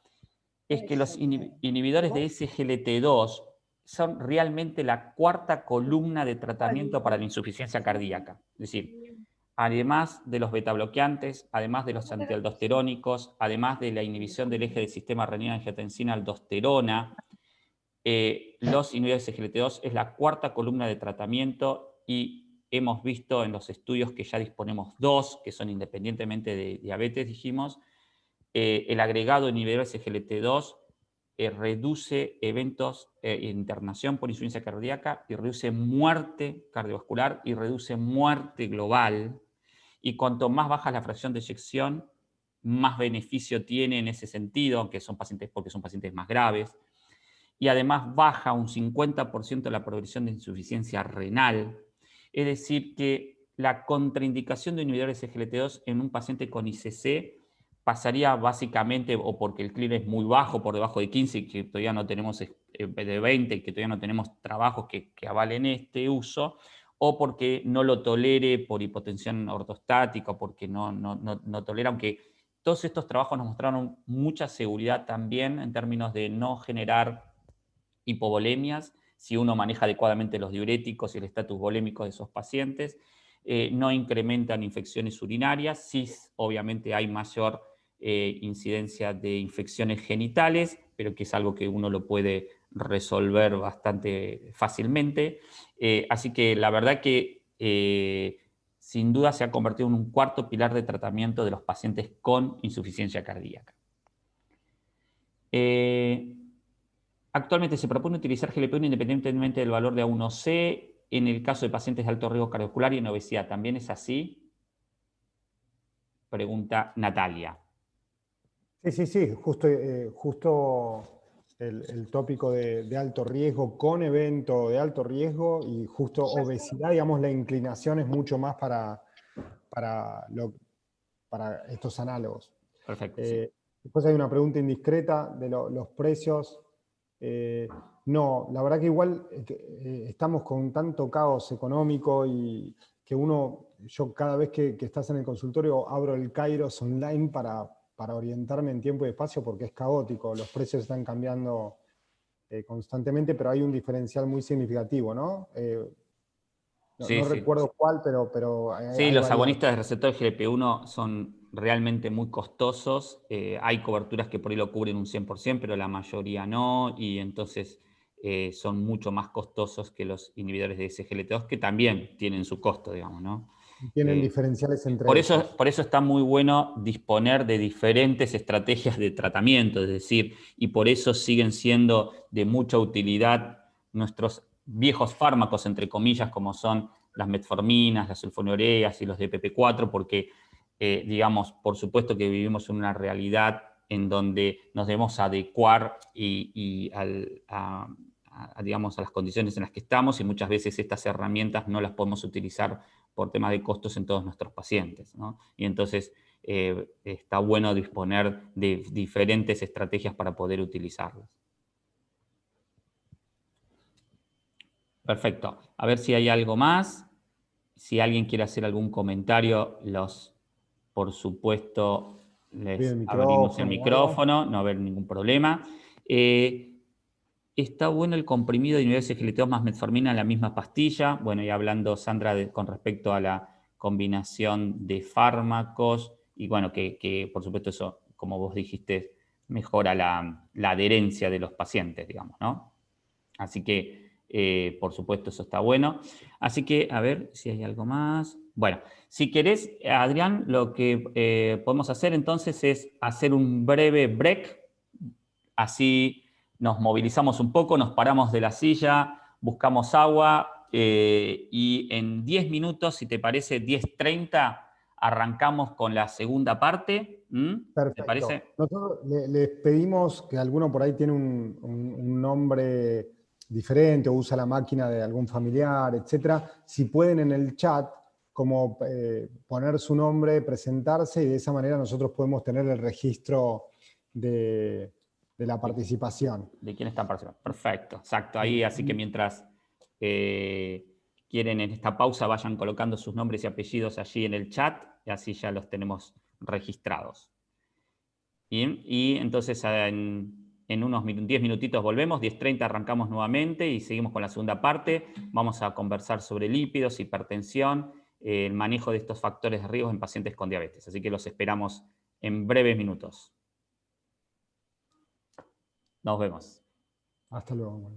es que los inhibidores de SGLT2 son realmente la cuarta columna de tratamiento para la insuficiencia cardíaca. Es decir, además de los betabloqueantes, además de los antialdosterónicos, además de la inhibición del eje del sistema renina-angiotensina-aldosterona, los inhibidores de SGLT2 es la cuarta columna de tratamiento, y hemos visto en los estudios que ya disponemos dos, que son independientemente de diabetes, dijimos, el agregado inhibidor SGLT2 reduce eventos de internación por insuficiencia cardíaca, y reduce muerte cardiovascular, y reduce muerte global. Y cuanto más baja la fracción de eyección, más beneficio tiene en ese sentido, aunque son pacientes, porque son pacientes más graves. y además baja un 50% la progresión de insuficiencia renal. Es decir, que la contraindicación de inhibidores de SGLT2 en un paciente con ICC pasaría básicamente o porque el CLIR es muy bajo, por debajo de 15, y que todavía no tenemos de 20, y que todavía no tenemos trabajos que avalen este uso, o porque no lo tolere por hipotensión ortostática, o porque no tolera, aunque todos estos trabajos nos mostraron mucha seguridad también en términos de no generar hipovolemias, si uno maneja adecuadamente los diuréticos y el estatus volémico de esos pacientes, no incrementan infecciones urinarias, sí obviamente hay mayor incidencia de infecciones genitales, pero que es algo que uno lo puede resolver bastante fácilmente. Así que la verdad que sin duda se ha convertido en un cuarto pilar de tratamiento de los pacientes con insuficiencia cardíaca. Actualmente se propone utilizar GLP-1 independientemente del valor de A1C en el caso de pacientes de alto riesgo cardiovascular y en obesidad. ¿También es así? Pregunta Natalia. Sí, justo el tópico de alto riesgo con evento de alto riesgo y justo obesidad, digamos, la inclinación es mucho más para estos análogos. Perfecto. Sí. Después hay una pregunta indiscreta de los precios. No, la verdad que igual estamos con tanto caos económico y que yo cada vez que estás en el consultorio abro el Kairos online para orientarme en tiempo y espacio porque es caótico, los precios están cambiando constantemente, pero hay un diferencial muy significativo, ¿no? No Sí. recuerdo cuál, pero Sí, hay los variados. agonistas de receptor GLP-1 son realmente muy costosos. Hay coberturas que por ahí lo cubren un 100%, pero la mayoría no, y entonces son mucho más costosos que los inhibidores de SGLT2, que también tienen su costo, digamos, ¿no? Tienen diferenciales entre Por ellos. eso está muy bueno disponer de diferentes estrategias de tratamiento, es decir, y por eso siguen siendo de mucha utilidad nuestros viejos fármacos, entre comillas, como son las metforminas, las sulfonilureas y los DPP4, porque, digamos, por supuesto que vivimos en una realidad en donde nos debemos adecuar digamos, a las condiciones en las que estamos, y muchas veces estas herramientas no las podemos utilizar por temas de costos en todos nuestros pacientes, ¿no? Y entonces está bueno disponer de diferentes estrategias para poder utilizarlas. Perfecto. A ver si hay algo más. Si alguien quiere hacer algún comentario, por supuesto, les abrimos el micrófono, no va a haber ningún problema. Está bueno el comprimido de inhibidores SGLT2 más metformina en la misma pastilla. Bueno, y hablando, Sandra, con respecto a la combinación de fármacos, y bueno, que por supuesto eso, como vos dijiste, mejora la adherencia de los pacientes, digamos, ¿no? Así que, por supuesto, eso está bueno. Así que, a ver si hay algo más. Bueno, si querés, Adrián, lo que podemos hacer entonces es hacer un breve break, así nos movilizamos un poco, nos paramos de la silla, buscamos agua y en 10 minutos, si te parece, 10:30, arrancamos con la segunda parte. Perfecto. ¿Te parece? Nosotros les pedimos que alguno por ahí tiene un nombre diferente o usa la máquina de algún familiar, etcétera. Si pueden en el chat como poner su nombre, presentarse, y de esa manera nosotros podemos tener el registro de la participación. ¿De quién están participando? Perfecto, exacto. Ahí, así que mientras quieren en esta pausa, vayan colocando sus nombres y apellidos allí en el chat, y así ya los tenemos registrados. Bien, y entonces en unos 10 minutitos volvemos, 10:30 arrancamos nuevamente y seguimos con la segunda parte. Vamos a conversar sobre lípidos, hipertensión, el manejo de estos factores de riesgo en pacientes con diabetes. Así que los esperamos en breves minutos. Nos vemos. Hasta luego.